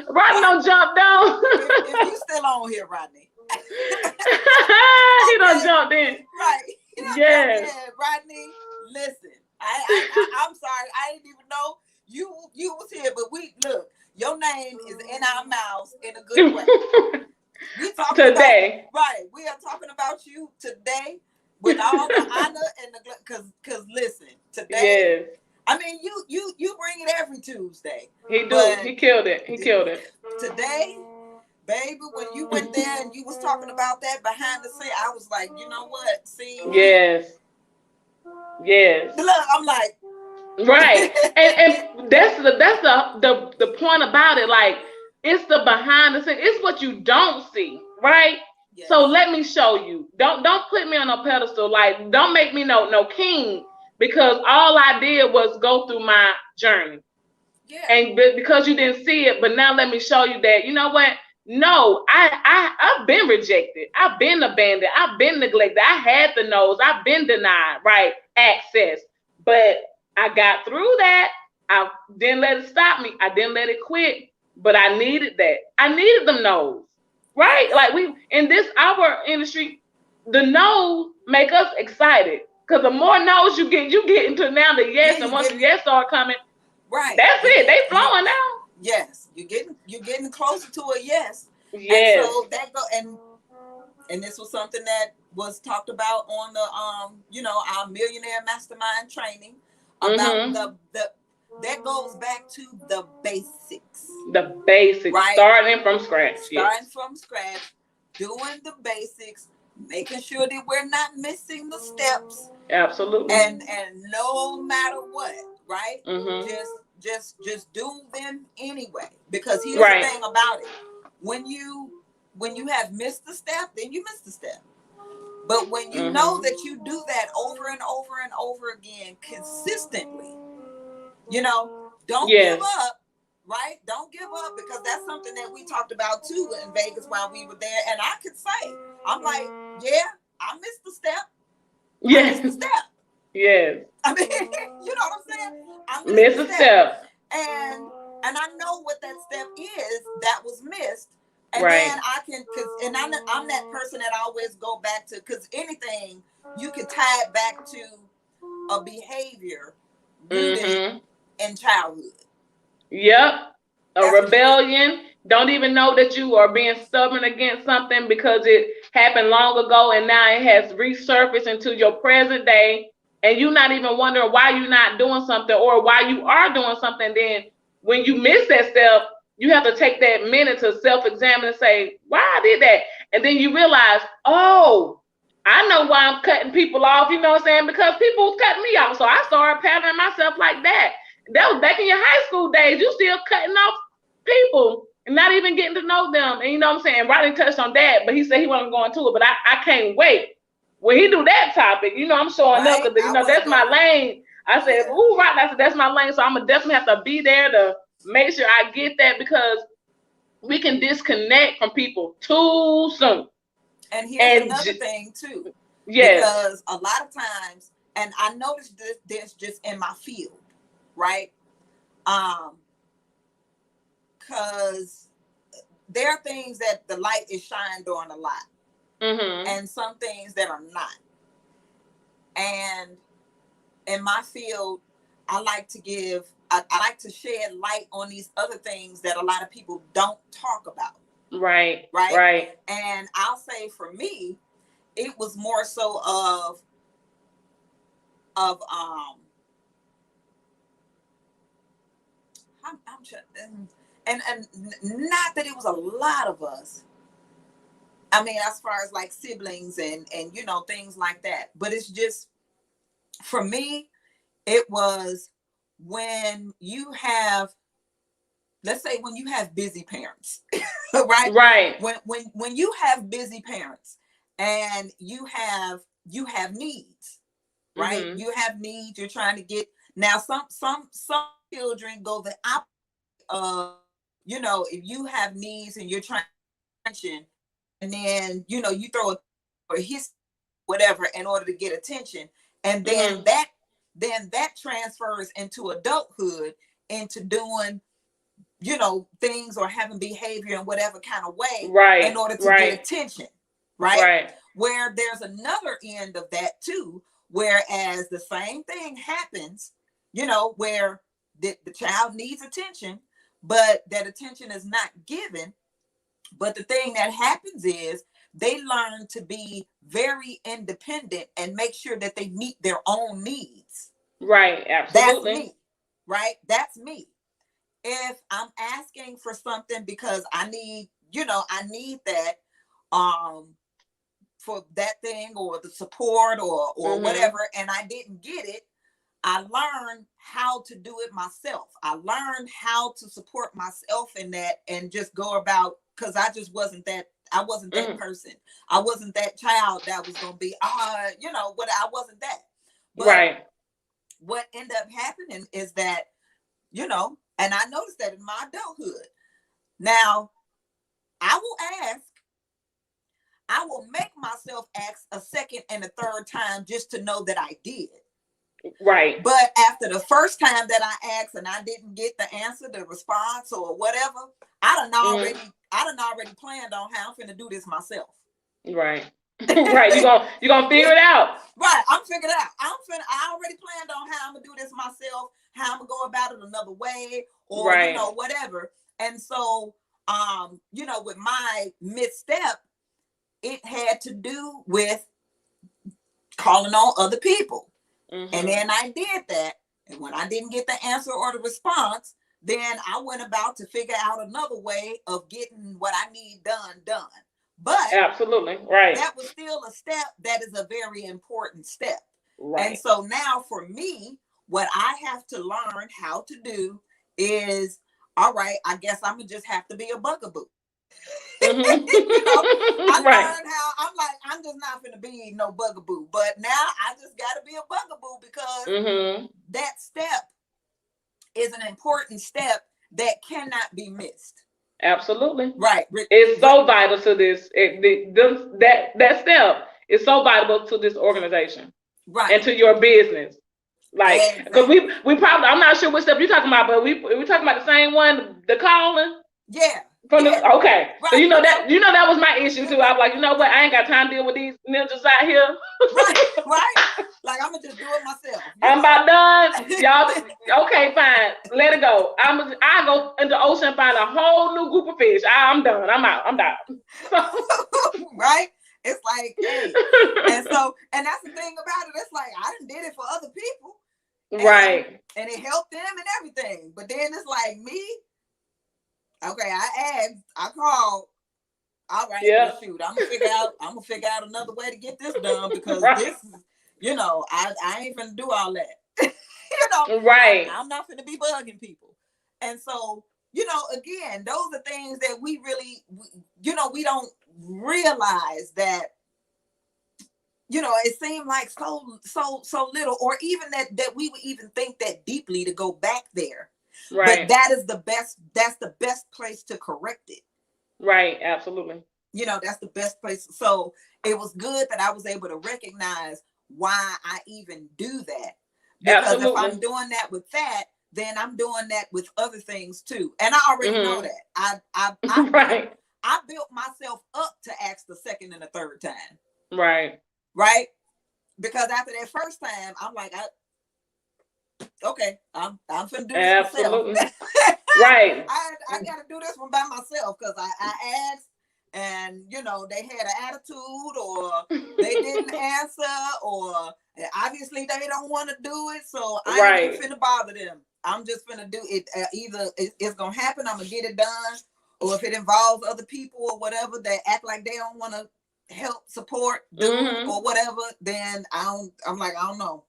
Rodney don't jump down. if you still on here, Rodney. He done jumped in. Right. Yes. Rodney, listen. I'm sorry. I didn't even know you was here, but your name is in our mouths in a good way. We talking today. We are talking about you today with all the honor and the because listen, today. Yes. I mean, you bring it every Tuesday. He do. He killed it. Today, baby, when you went there and you was talking about that behind the scene, I was like, you know what? See? Yes. Look, I'm like, right. and that's the point about it. Like, it's the behind the scenes. It's what you don't see, right? Yes. So let me show you. Don't put me on a pedestal. Like, don't make me no king. Because all I did was go through my journey. Yeah. And because you didn't see it, but now let me show you that, you know what? No, I've been rejected. I've been abandoned. I've been neglected. I had the no's. I've been denied, right? Access. But I got through that. I didn't let it stop me. I didn't let it quit. But I needed that. I needed them no's, right? Like in our industry, the no's make us excited. Because the more no's you get into now the yes, and once the yes start coming, right? That's it. They flowing now. Yes, you're getting closer to a yes. Yes. And so that and this was something that was talked about on the our Millionaire Mastermind training about that goes back to the basics. The basics, right? Starting from scratch, doing the basics. Making sure that we're not missing the steps. Absolutely. And no matter what, right? Mm-hmm. Just do them anyway. Because here's the thing about it. When you have missed the step, then you missed the step. But when you know that you do that over and over and over again consistently, don't give up. Right? Don't give up, because that's something that we talked about too in Vegas while we were there. And I could say, I'm like, yeah, I missed the step. Yes. I missed the step. Yes. I mean, you know what I'm saying? I missed the step. And I know what that step is that was missed. And then I can, and I'm that person that I always go back to, because anything you can tie it back to a behavior rooted in childhood. Yep. A rebellion. Don't even know that you are being stubborn against something because it happened long ago and now it has resurfaced into your present day, and you're not even wondering why you're not doing something or why you are doing something. Then when you miss that step, you have to take that minute to self-examine and say, why I did that? And then you realize, oh, I know why I'm cutting people off, you know what I'm saying? Because people was cutting me off. So I started patterning myself like that. That was back in your high school days. You still cutting off people and not even getting to know them. And you know what I'm saying? Rodney touched on that, but he said he wasn't going to it. But I can't wait. When he do that topic, I'm showing up because, that's my lane. I said, ooh, Rodney, I said, that's my lane. So I'm going to definitely have to be there to make sure I get that, because we can disconnect from people too soon. And here's another thing, too. Yes. Because a lot of times, and I noticed this just in my field. Right? Because there are things that the light is shined on a lot. And some things that are not. And in my field, I like to give I like to shed light on these other things that a lot of people don't talk about. Right. Right. Right. And I'll say for me, it was more so of I'm and not that it was a lot of us. I mean, as far as like siblings and you know, things like that. But it's just, for me, it was when you have, let's say when you have busy parents, right? Right. When you have busy parents and you have needs, right? Mm-hmm. You have needs, you're trying to get, now some children go the opposite of, you know, if you have needs and you're trying to attention, and then, you know, you throw a his whatever in order to get attention, and then that transfers into adulthood, into doing, you know, things or having behavior in whatever kind of way, Right. in order to Right. get attention, right? Right. Where there's another end of that too, whereas the same thing happens, you know, where the child needs attention, but that attention is not given. But the thing that happens is they learn to be very independent and make sure that they meet their own needs. Right. That's Absolutely. me, right? That's me. If I'm asking for something because I need, you know, I need that for that thing or the support or Mm-hmm. whatever, and I didn't get it, I learned how to do it myself. I learned how to support myself in that and just go about, because I just wasn't that, I wasn't that person. I wasn't that child that was going to be, you know, what, I wasn't that. But right. What ended up happening is that, you know, and I noticed that in my adulthood. Now, I will make myself ask a second and a third time just to know that I did. Right. But after the first time that I asked and I didn't get the answer, the response or whatever, I done already planned on how I'm finna do this myself. Right. Right. You gonna figure it out. Right. I'm figuring it out. I already planned on how I'm gonna do this myself, how I'm gonna go about it another way, or right. You know, whatever. And so you know, with my misstep, it had to do with calling on other people. Mm-hmm. And then I did that. And when I didn't get the answer or the response, then I went about to figure out another way of getting what I need done. But absolutely right. That was still a step that is a very important step. Right. And so now for me, what I have to learn how to do is, all right, I guess I'm gonna just have to be a bugaboo. You know, I learned how I'm just not gonna be no bugaboo, but now I just gotta be a bugaboo because that step is an important step that cannot be missed. Absolutely. Right. It's so vital to this. That step is so vital to this organization. Right. And to your business. Like, because we probably, I'm not sure what step you're talking about, but we talking about the same one, the calling. Yeah. Okay. Right. So you know that was my issue too. I was like, you know what? I ain't got time to deal with these ninjas out here. Right. Like, I'm gonna just do it myself. I'm about done. Y'all, okay, fine. Let it go. I go in the ocean and find a whole new group of fish. I'm done. I'm out. I'm done. Right? It's like, hey. And that's the thing about it. It's like, I done did it for other people. Right. And it helped them and everything. But then it's like, me, okay, I asked, I called. All right, well, shoot, I'm gonna figure out another way to get this done because this is, you know, I ain't gonna do all that. You know, right. I'm not gonna be bugging people. And so, you know, again, those are things that we really, you know, we don't realize that, you know, it seemed like so little, or even that we would even think that deeply to go back there. Right. But that's the best place to correct it. Right, absolutely. You know, that's the best place. So it was good that I was able to recognize why I even do that. Because absolutely. If I'm doing that with that, then I'm doing that with other things too. And I already know that. I built myself up to ask the second and the third time. Right. Right? Because after that first time, I'm like, okay, I'm finna do this myself. Absolutely. Right. I got to do this one by myself because I asked, and you know they had an attitude, or they didn't answer, or obviously they don't want to do it. So I ain't Right. even finna bother them. I'm just finna do it. Either it's gonna happen, I'm gonna get it done, or if it involves other people or whatever that act like they don't want to help, support, do, or whatever, then I'm like, I don't know.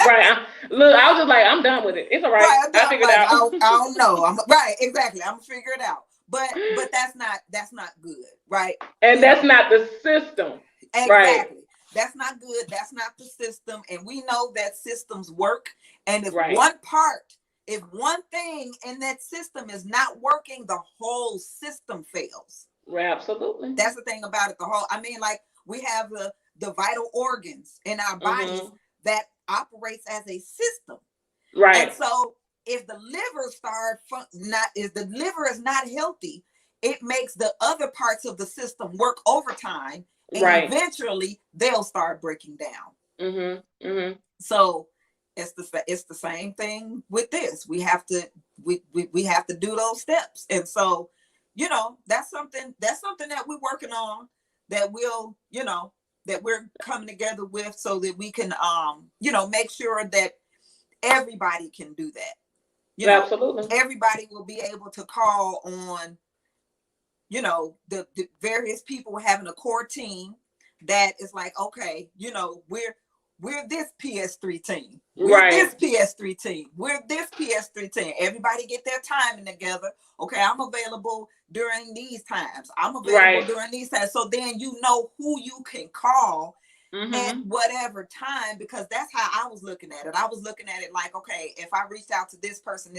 Right. Look, I was just like, I'm done with it. It's all right. Right, I figured like, it out. I don't know. Right, exactly. I'm gonna figure it out. But that's not good, right? And that's not the system. Exactly. Right. That's not good. That's not the system. And we know that systems work. And if Right. if one thing in that system is not working, the whole system fails. Right, absolutely. That's the thing about it. I mean, like we have the vital organs in our bodies that operates as a system. Right. And so if the liver is not healthy, it makes the other parts of the system work overtime, and eventually they'll start breaking down. So it's the same thing with this. We have to do those steps. And so, you know, that's something that we're working on, that that we're coming together with, so that we can make sure that everybody can do that. Absolutely. Everybody will be able to call on, the various people having a core team that is like, okay, we're this PS3 team. We're this PS3 team. We're this PS3 team. Everybody get their timing together. Okay, I'm available during these times. I'm available during these times. So then you know who you can call at whatever time, because that's how I was looking at it. I was looking at it like, okay, if I reached out to this person,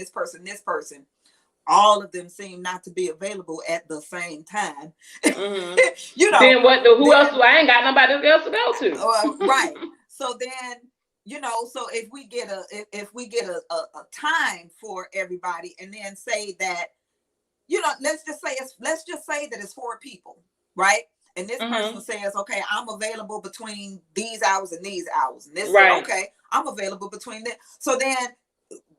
all of them seem not to be available at the same time. Then what? Who else? I ain't got nobody else to go to. Right. So then, so if we get a time for everybody, and then say that, let's just say that it's 4 people, right? And this person says, okay, I'm available between these hours and these hours. And this says, okay, I'm available between them. So then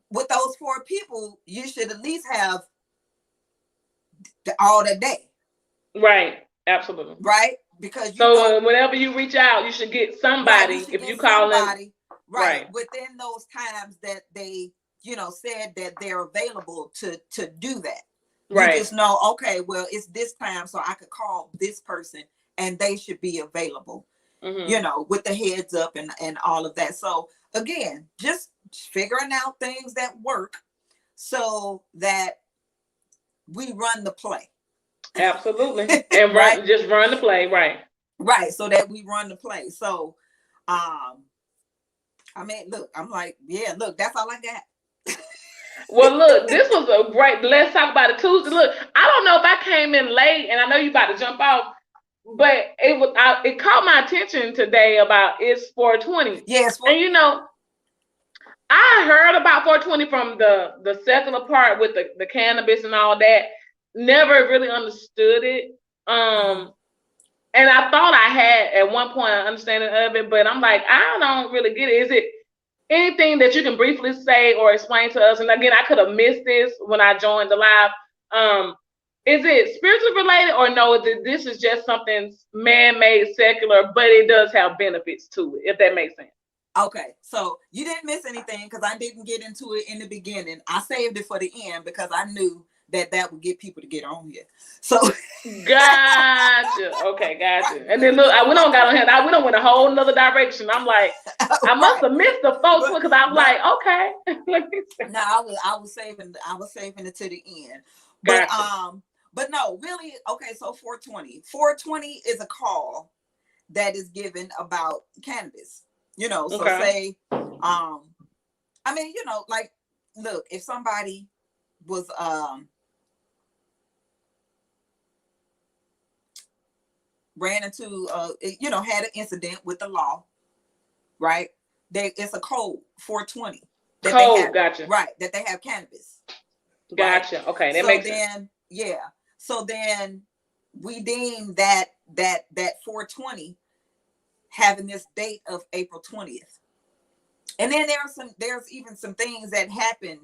with those 4 people, you should at least have all that day. Right. Absolutely. Right. Because whenever you reach out, you should get somebody. If you call them, right, within those times that they, said that they're available to do that. You just know, okay, well, it's this time, so I could call this person and they should be available, with the heads up and all of that. So again, just figuring out things that work so that we run the play. Absolutely. And just run the play, right, so that we run the play. So I mean, look, I'm like, yeah, look, that's all I got. Well, look, this was a great, let's talk about it Tuesday. Look, I don't know if I came in late, and I know you about to jump off, but it caught my attention today about it's 420. Yes. And I heard about 420 from the secular part with the cannabis and all that. Never really understood it. And I thought I had at one point an understanding of it, but I'm like, I don't really get it. Is it anything that you can briefly say or explain to us? And again, I could have missed this when I joined the live. Is it spiritually related, or no, this is just something man-made, secular, but it does have benefits to it, if that makes sense? Okay, so you didn't miss anything, because I didn't get into it in the beginning. I saved it for the end because I knew that would get people to get on here. So gotcha. Okay, gotcha. And then look, we don't went a whole nother direction. I'm like, I must have missed the folks one, because I'm like, okay. No, I was saving it to the end. Gotcha. But no, really, okay, so 420. 420 is a call that is given about cannabis. So say, I mean, like, look, if somebody was ran into had an incident with the law, right? It's a code 420. Gotcha. Right, that they have cannabis. Gotcha. Right? Okay, that makes sense. So then we deem that 420 having this date of April 20th. And then there's even some things that happen,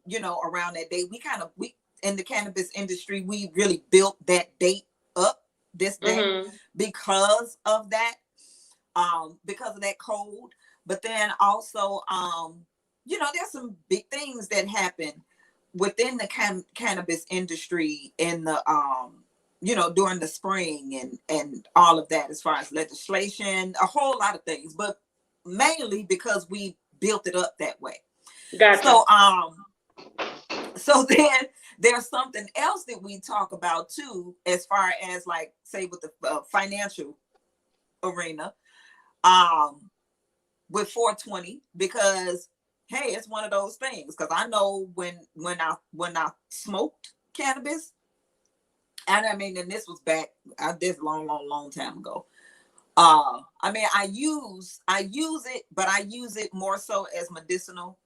you know, around that date. We in the cannabis industry, we really built that date up, this day, because of that, because of that code. But then also, you know, there's some big things that happen within the cannabis industry in the, you know, during the spring and all of that, as far as legislation, a whole lot of things, but mainly because we built it up that way. Gotcha. So then there's something else that we talk about too, as far as, like, say, with the financial arena, with 420, because hey, it's one of those things. Because I know when I smoked cannabis, and I mean, and this was back this long time ago. I mean, I use it, but I use it more so as medicinal.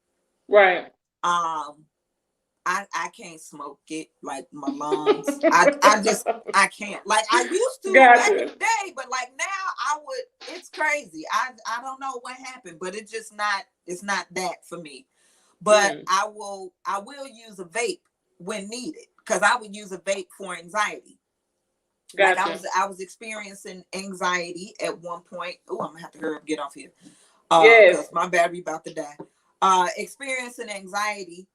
Right. I can't smoke it, like my lungs. I can't. Like I used to back in the day, but like now I would. It's crazy. I don't know what happened, but it's not that for me. But I will use a vape when needed, because I would use a vape for anxiety. Gotcha. Like I was experiencing anxiety at one point. Oh, I'm gonna have to hurry up, get off here. Yes. Because my battery about to die. Experiencing anxiety,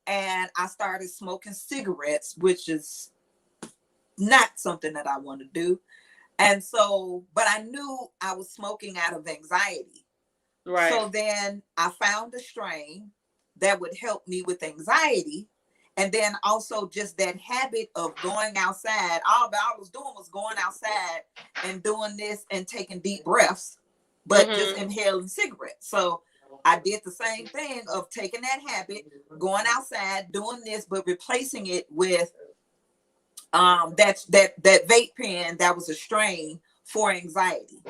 and I started smoking cigarettes, which is not something that I want to do. And so, but I knew I was smoking out of anxiety. Right. So then I found a strain that would help me with anxiety. And then also just that habit of going outside. All I was doing was going outside and doing this and taking deep breaths, but just inhaling cigarettes. So I did the same thing of taking that habit, going outside, doing this, but replacing it with that vape pen that was a strain for anxiety.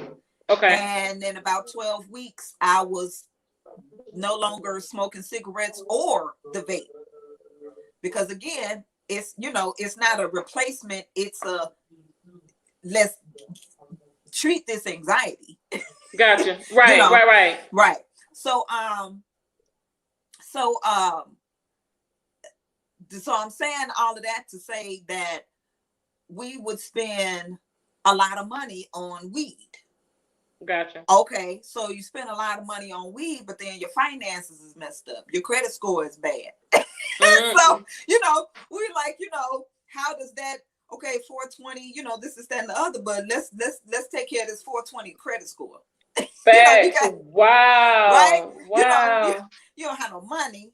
Okay. And in about 12 weeks, I was no longer smoking cigarettes or the vape. Because again, it's, you know, it's not a replacement. It's a, let's treat this anxiety. Gotcha. Right, You know? right. So I'm saying all of that to say that we would spend a lot of money on weed. Gotcha. Okay, so you spend a lot of money on weed, but then your finances is messed up. Your credit score is bad. So, you know, we like, you know, how does that, okay, 420, you know, this is that and the other, but let's take care of this 420 credit score. Facts. You know, wow. Right? Wow. You don't have no money.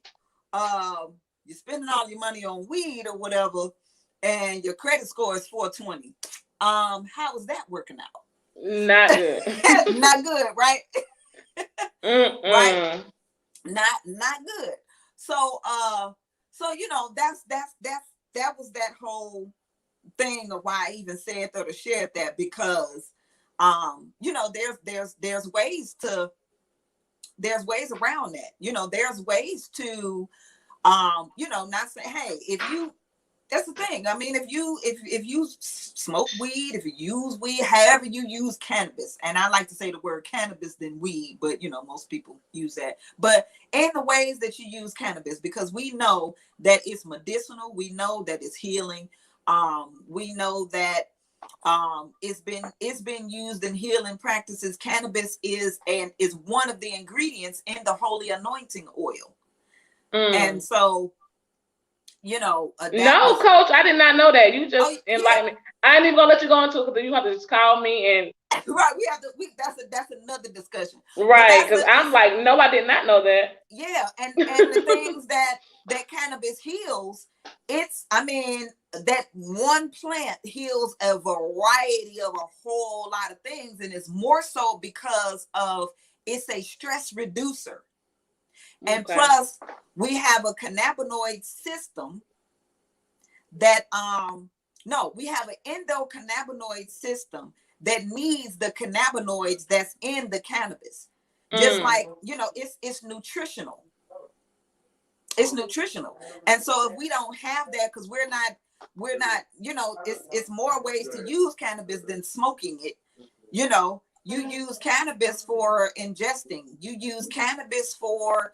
You're spending all your money on weed or whatever, and your credit score is 420. How is that working out? Not good. Not good, right? Right? Not good. So you know, that was that whole thing of why I even said that or shared that, because you know, there's ways around that. You know, there's ways to you know, not say, hey, if you, that's the thing. I mean, if you smoke weed, if you use weed, however you use cannabis, and I like to say the word cannabis than weed, but you know, most people use that. But in the ways that you use cannabis, because we know that it's medicinal, we know that it's healing, we know that it's been used in healing practices. Cannabis is one of the ingredients in the holy anointing oil, and so. You know, no, Coach, I did not know that. You just enlightened me. I ain't even gonna let you go into it, because you have to just call me and right. That's another discussion. Right, because I'm like, no, I did not know that. Yeah, and the things that cannabis heals, it's, I mean, that one plant heals a variety of a whole lot of things, and it's more so because of it's a stress reducer. And plus, we have a cannabinoid system that we have an endocannabinoid system that needs the cannabinoids that's in the cannabis. Just like, you know, it's nutritional. It's nutritional. And so if we don't have that, because we're not, you know, it's more ways to use cannabis than smoking it, you know. You use cannabis for ingesting. You use cannabis for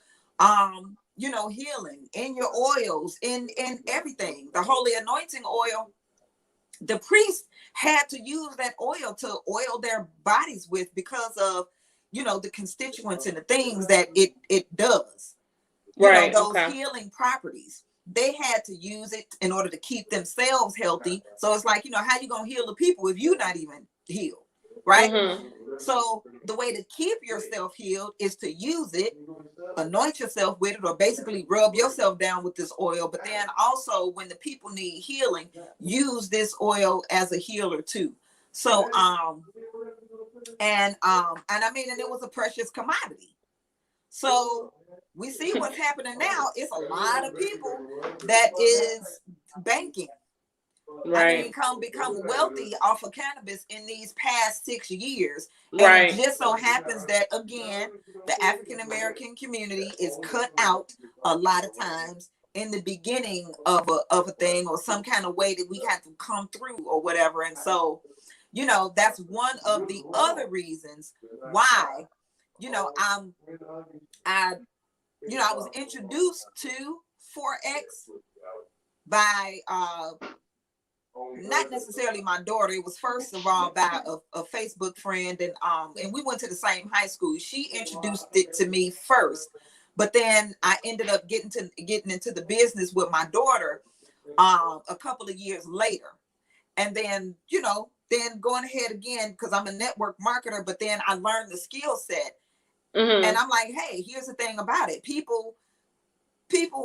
healing in your oils, in everything. The holy anointing oil, the priest had to use that oil to oil their bodies with because of the constituents and the things that it does. Right. Those healing properties. They had to use it in order to keep themselves healthy. So it's like, how you gonna heal the people if you're not even healed, right? Mm-hmm. So the way to keep yourself healed is to use it, anoint yourself with it, or basically rub yourself down with this oil. But then also, when the people need healing, use this oil as a healer too. So and I mean, and it was a precious commodity. So we see what's happening now. It's a lot of people that is banking. Right. I mean, become wealthy off of cannabis in these past 6 years. And Right. it just so happens that, again, the African American community is cut out a lot of times in the beginning of a thing, or some kind of way that we have to come through or whatever. And so, that's one of the other reasons why, I was introduced to Forex by not necessarily my daughter. It was first of all by a Facebook friend, and we went to the same high school. She introduced it to me first, but then I ended up getting into the business with my daughter a couple of years later. And then then going ahead again, because I'm a network marketer, but then I learned the skill set. Mm-hmm. And I'm like, hey, here's the thing about it. People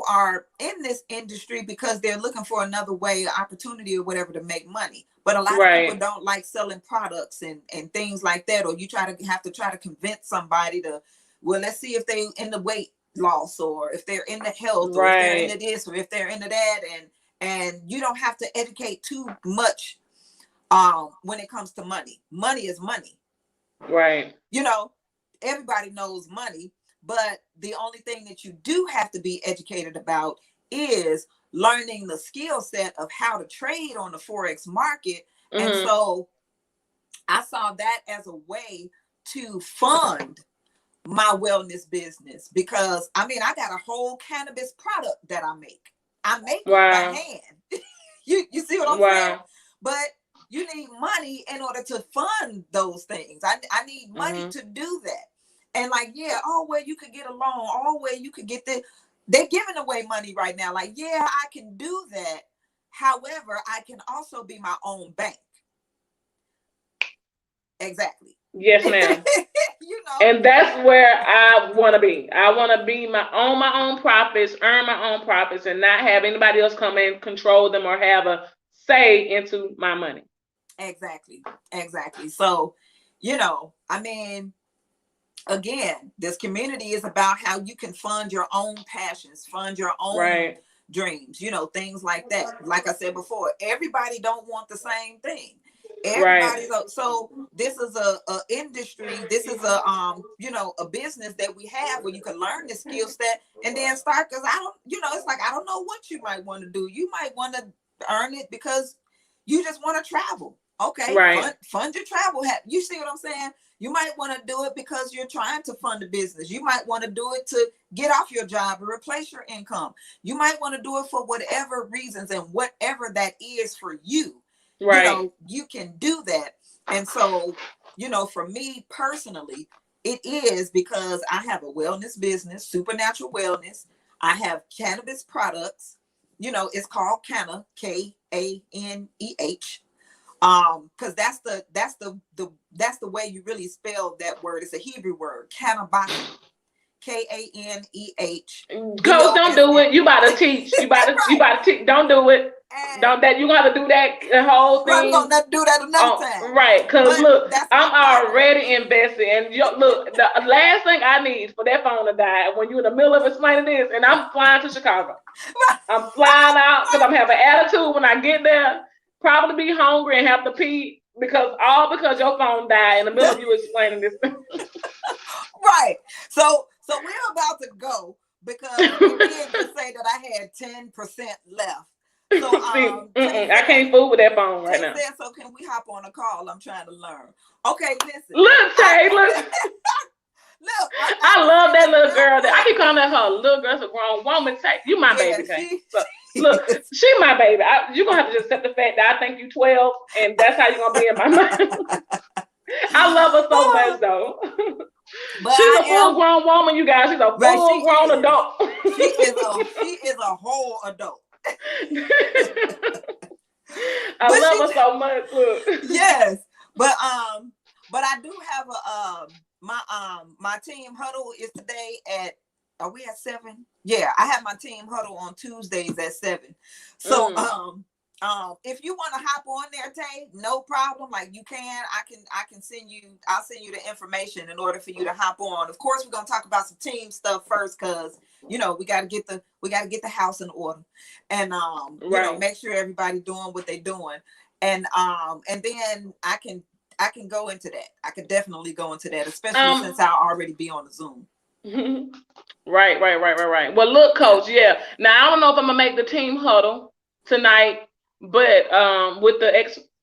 are in this industry because they're looking for another way, opportunity or whatever to make money. But a lot of people don't like selling products and things like that. Or you have to try to convince somebody to, well, let's see if they in the weight loss, or if they're in the health, or if they're into this, or if they're into that. And you don't have to educate too much when it comes to money. Money is money. Right. Everybody knows money. But the only thing that you do have to be educated about is learning the skill set of how to trade on the Forex market. Mm-hmm. And so I saw that as a way to fund my wellness business, because I mean, I got a whole cannabis product that I make. I make it by hand. you see what I'm saying? But you need money in order to fund those things. I need money to do that. And like, you could get a loan, you could get they're giving away money right now. Like, I can do that. However, I can also be my own bank. Exactly. Yes, ma'am. And that's where I want to be. I want to be my own profits, earn my own profits, and not have anybody else come and control them or have a say into my money. Exactly. So, I mean, again, this community is about how you can fund your own passions, fund your own dreams, things like that. Like I said before, everybody don't want the same thing. Everybody's so this is a industry. This is a business that we have where you can learn the skill set and then start. Because I don't, it's like, I don't know what you might want to do. You might want to earn it because you just want to travel. Okay, fund your travel. You see what I'm saying? You might want to do it because you're trying to fund a business. You might want to do it to get off your job and replace your income. You might want to do it for whatever reasons, and whatever that is for you. You can do that. And so, for me personally, it is because I have a wellness business, Supernatural Wellness. I have cannabis products. It's called Kaneh, Kaneh. Because that's the way you really spell that word. It's a Hebrew word, cannabis, Kaneh. Coach, don't do it. You about to teach. You about to teach. Don't do it. Don't that you gotta do that the whole thing. I'm gonna do that another time. Right, because look, I'm already invested, and look, the last thing I need for that phone to die when you're in the middle of explaining this, and I'm flying to Chicago. I'm flying out because I'm having attitude when I get there. Probably be hungry and have to pee because your phone died in the middle of you explaining this. Right. So we're about to go because we did just say that I had 10% left. So See, I can't fool with that phone right now. Said, so can we hop on a call? I'm trying to learn. Okay, listen. Look, Tay, look. Look, I love that little girl. I keep calling her little girl. It's a grown woman. Tay, you my baby, Tay. So, look, she my baby. You're gonna have to just accept the fact that I think you 12, and that's how you're gonna be in my mind. I love her so much, though. But she's a full-grown woman, you guys. She's a full-grown adult. She is a whole adult. I love her so much. Look. Yes, but I do have my team huddle is today at. Are we at 7? Yeah, I have my team huddle on Tuesdays at 7. So if you want to hop on there, Tay, no problem. Like you can, I can send you. I'll send you the information in order for you to hop on. Of course, we're gonna talk about some team stuff first, because we got to get the house in order, and make sure everybody doing what they're doing, and then I can go into that. I could definitely go into that, especially since I'll already be on the Zoom. Right. Well, look, Coach. Yeah. Now I don't know if I'm gonna make the team huddle tonight, but with the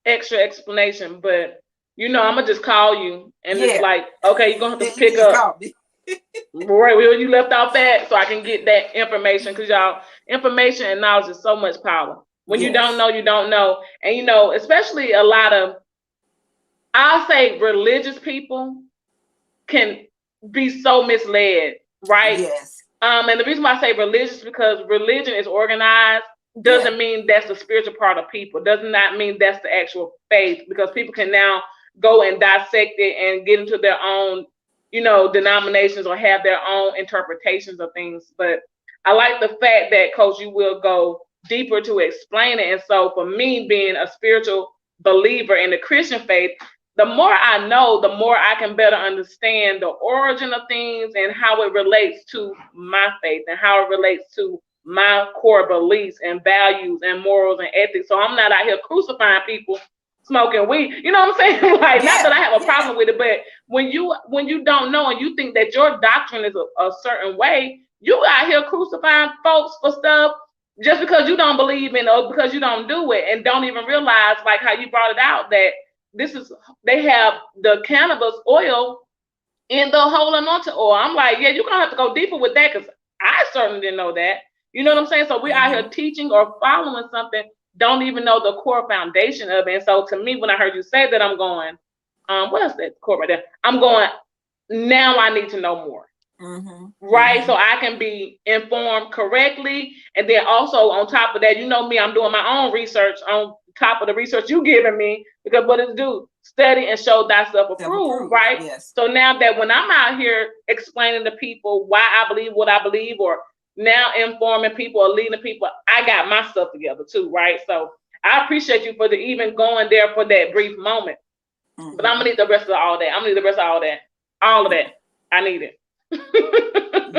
extra explanation, but I'm gonna just call you and it's like, okay, you're gonna have to pick up right where you left off at, so I can get that information, because y'all, information and knowledge is so much power. When you don't know, you don't know, and especially a lot of, I'll say, religious people can be so misled, right? Yes. And the reason why I say religious, because religion is organized, doesn't mean that's the spiritual part of people. Does not mean that's the actual faith, because people can now go and dissect it and get into their own, denominations, or have their own interpretations of things. But I like the fact that, Coach, you will go deeper to explain it. And so for me, being a spiritual believer in the Christian faith, the more I know, the more I can better understand the origin of things and how it relates to my faith and how it relates to my core beliefs and values and morals and ethics. So I'm not out here crucifying people smoking weed. You know what I'm saying? Like, not that I have a problem with it, but when you don't know and you think that your doctrine is a certain way, you out here crucifying folks for stuff just because you don't believe in it, or because you don't do it, and don't even realize, like how you brought it out, that they have the cannabis oil in the whole anointing oil. I'm like, yeah, you're gonna have to go deeper with that, because I certainly didn't know that. You know what I'm saying? So we're out here teaching or following something, don't even know the core foundation of it. And so to me, when I heard you say that, I'm going, what is that core right there? I'm going, now I need to know more. Right? So I can be informed correctly. And then also on top of that, me, I'm doing my own research on top of the research you giving me, because what it do? Study and show thyself approved, right? Yes. So now that when I'm out here explaining to people why I believe what I believe, or now informing people or leading people, I got my stuff together too, right? So I appreciate you for even going there for that brief moment. But I'm gonna need the rest of all that. All of that. I need it.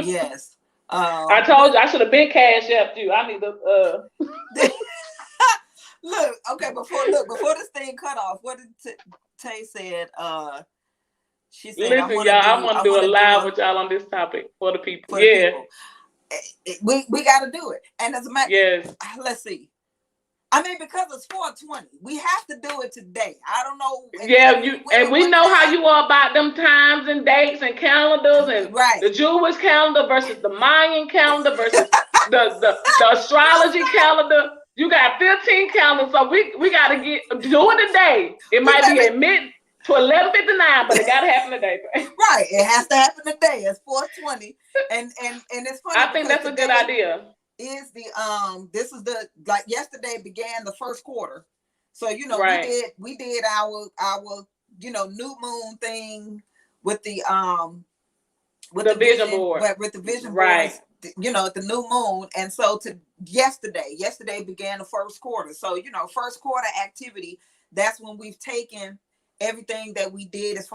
Yes. I told you I should have been cash apped you. I need to Look, okay, before this thing cut off, what did Tay said? She said, listen, y'all, I want to do a live with y'all on this topic for the people. People. We got to do it. And as a matter, yes. Let's see. I mean, because it's 420, we have to do it today. I don't know. We know how you are about them times and dates and calendars, and the Jewish calendar versus the Mayan calendar versus the astrology calendar. You got 15 calendars, so we got to do it today. It might be at mid to 11:59, but it got to happen today. Right, it has to happen today. It's 420, and it's funny. I think that's a good idea. Is this is like yesterday began the first quarter, so we did our new moon thing with the vision board, with the vision board, right? The new moon, and so yesterday began the first quarter. So first quarter activity, that's when we've taken everything that we did as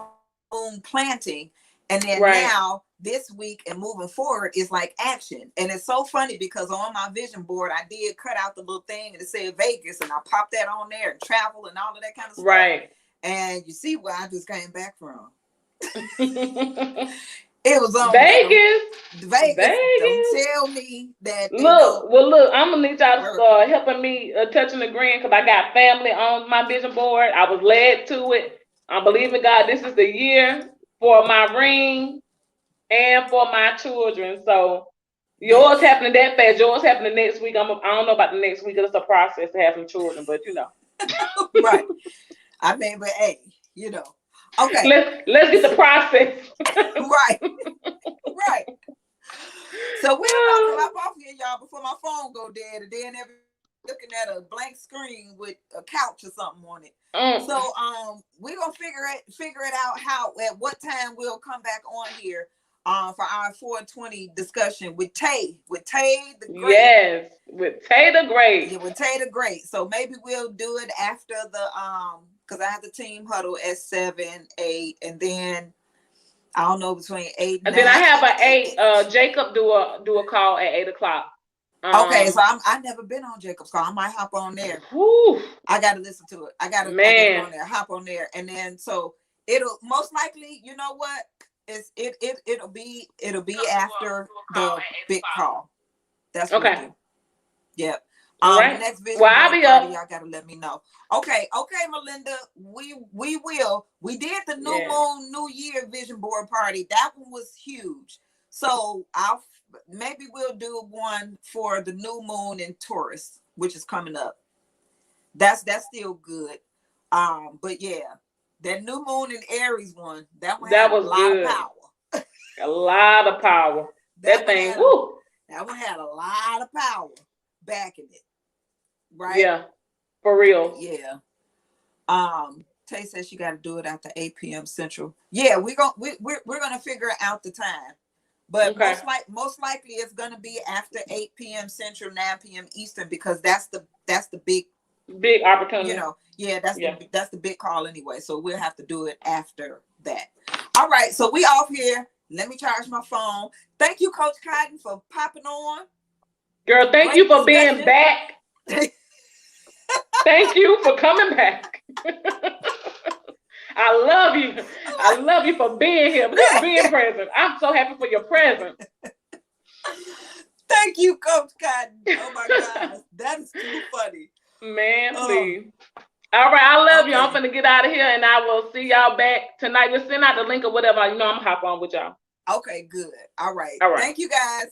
moon planting, and then now this week and moving forward is like action. And it's so funny because on my vision board I did cut out the little thing and it said Vegas, and I popped that on there, and travel and all of that kind of stuff. Right. And you see where I just came back from. It was on Vegas. Vegas. Don't tell me that. Look, I'm gonna need y'all to start helping me touching the green because I got family on my vision board. I was led to it. I'm believing God. This is the year for my ring and for my children. So yours happening that fast. Yours happening next week. I don't know about the next week. It's a process to have some children, but you know. Right. I mean, but hey, you know. Okay. Let's get the process. Right. Right. So we're about to hop off here, y'all, before my phone go dead, and then looking at a blank screen with a couch or something on it. So we're gonna figure it out at what time we'll come back on here for our 420 discussion with Tay the Great. Yes, with Tay the Great. Yeah, with Tay the Great. So maybe we'll do it after the because I have the team huddle at 7, 8, and then I don't know between 8 and then I have an 8. Jacob do a call at 8 o'clock. Okay, so I've never been on Jacob's call. I might hop on there. Whew. I gotta listen to it. I gotta go on there, hop on there, and then so it'll most likely, you know what? It'll be after the big call. That's what okay. Yep. Right. Next vision I'll be up. Y'all gotta let me know. Okay, Melinda. We will. We did the New Moon New Year vision board party. That one was huge. So maybe we'll do one for the new moon in Taurus, which is coming up. That's still good. But yeah, that new moon in Aries one, that one had a lot of power. A lot of power. That thing, woo. That one had a lot of power backing it. Right? Yeah. For real. Yeah. Tay says she got to do it after 8 p.m. Central. Yeah, we're gonna figure out the time. But most likely it's gonna be after 8 p.m. Central, 9 p.m. Eastern, because that's the big opportunity. You know, that's the big call anyway. So we'll have to do it after that. All right, so we off here. Let me charge my phone. Thank you, Coach Cotton, for popping on. Girl, thank you for being back. Thank you for coming back. I love you. I love you for being here, just being present. I'm so happy for your presence. Thank you, Coach Cotton. Oh my gosh, that is too funny. Man, please. All right, I love you. I'm finna get out of here, and I will see y'all back tonight. Just send out the link or whatever. You know, I'm gonna hop on with y'all. Okay, good. All right. Thank you, guys.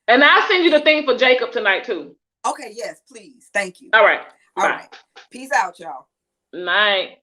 And I'll send you the thing for Jacob tonight too. Okay, yes, please. Thank you. All right. All right. Peace out, y'all. Night.